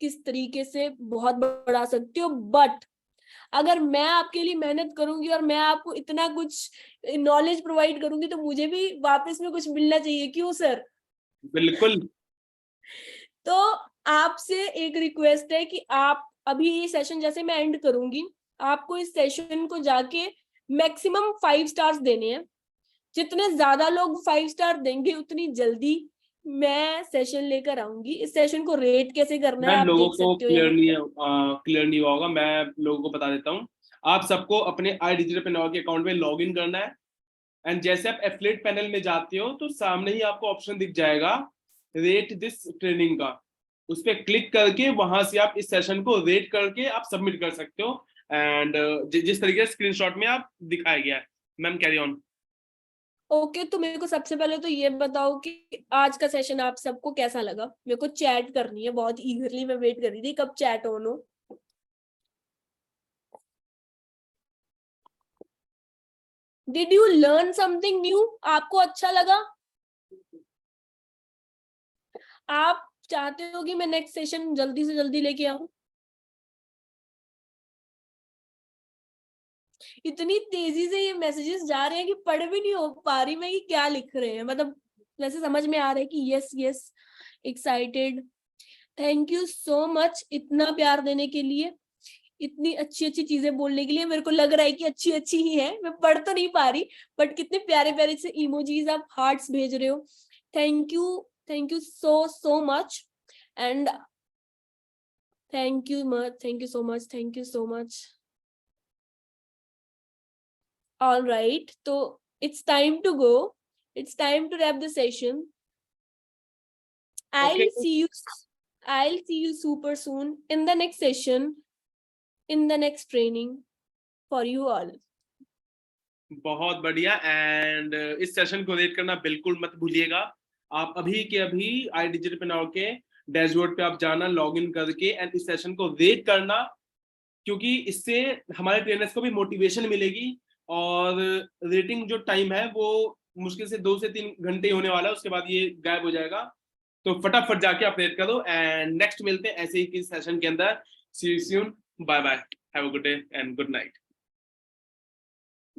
B: किस तरीके से बहुत बढ़ा सकते हो। बट अगर मैं आपके लिए मेहनत करूंगी और मैं आपको इतना कुछ नॉलेज प्रोवाइड करूंगी तो मुझे भी वापस में कुछ मिलना चाहिए, क्यों सर?
A: बिल्कुल।
B: तो आपसे एक रिक्वेस्ट है कि आप अभी ये सेशन जैसे मैं एंड करूंगी, आपको इस सेशन को जाके मैक्सिमम 5 स्टार्स देने हैं। जितने ज्यादा लोग 5 स्टार देंगे उतनी जल्दी मैं सेशन लेकर आऊंगी। इस सेशन को रेट कैसे करना है
A: मैं
B: आप
A: लोगों
B: देख
A: को
B: सकते हो यहाँ।
A: क्लियर नहीं हुआ होगा, मैं लोगों को बता देता हूँ। आप सबको अपने iDigitalPreneur के अकाउंट में लॉग इन करना है एंड जैसे आप एफिलिएट पैनल में जाते हो तो सामने ही आपको ऑप्शन दिख जाएगा रेट दिस ट्रेनिंग का। उस पर क्लिक करके वहां से आप इस सेशन को रेट करके आप सबमिट कर सकते हो। एंड जिस तरीके से स्क्रीनशॉट में आप दिखाया गया है। Ma'am carry on.
B: ओके, तो मेरे को सबसे पहले तो ये बताओ कि आज का सेशन आप सबको कैसा लगा। मेरे को चैट करनी है, बहुत ईगरली मैं वेट कर रही थी कब चैट ऑन हो। Did you learn something new? आपको अच्छा लगा? आप चाहते हो कि मैं नेक्स्ट सेशन जल्दी से जल्दी लेके आऊं? इतनी तेजी से ये मैसेजेस जा रहे हैं कि पढ़ भी नहीं हो पा रही मैं कि क्या लिख रहे हैं। मतलब वैसे समझ में आ रहा है कि yes yes excited. Thank you so much इतना प्यार देने के लिए, इतनी अच्छी अच्छी चीजें बोलने के लिए। मेरे को लग रहा है कि अच्छी अच्छी ही है, मैं पढ़ तो नहीं पा रही बट कितने प्यारे प्यारे से इमोजीज आप हार्ट्स भेज रहे हो। Thank you so so much and thank you so much, thank you so much. All right, so it's time to go. It's time to wrap the session.
A: Okay.
B: I'll see you. I'll see you super soon in the next session, in the next training for you all.
A: बहुत बढ़िया। And इस session को rate करना बिल्कुल मत भूलिएगा। आप अभी के अभी iDigitalPreneur के डैशबोर्ड पे आप जाना, लॉग इन करके एंड इस सेशन को रेट करना, क्योंकि इससे हमारे ट्रेनर्स को भी मोटिवेशन मिलेगी। और रेटिंग जो टाइम है वो मुश्किल से 2 से 3 घंटे होने वाला है, उसके बाद ये गायब हो जाएगा। तो फटाफट जाके आप रेट करो एंड नेक्स्ट मिलते हैं ऐसे ही किसी सेशन के अंदर। See you soon, bye bye, have a good day and good night.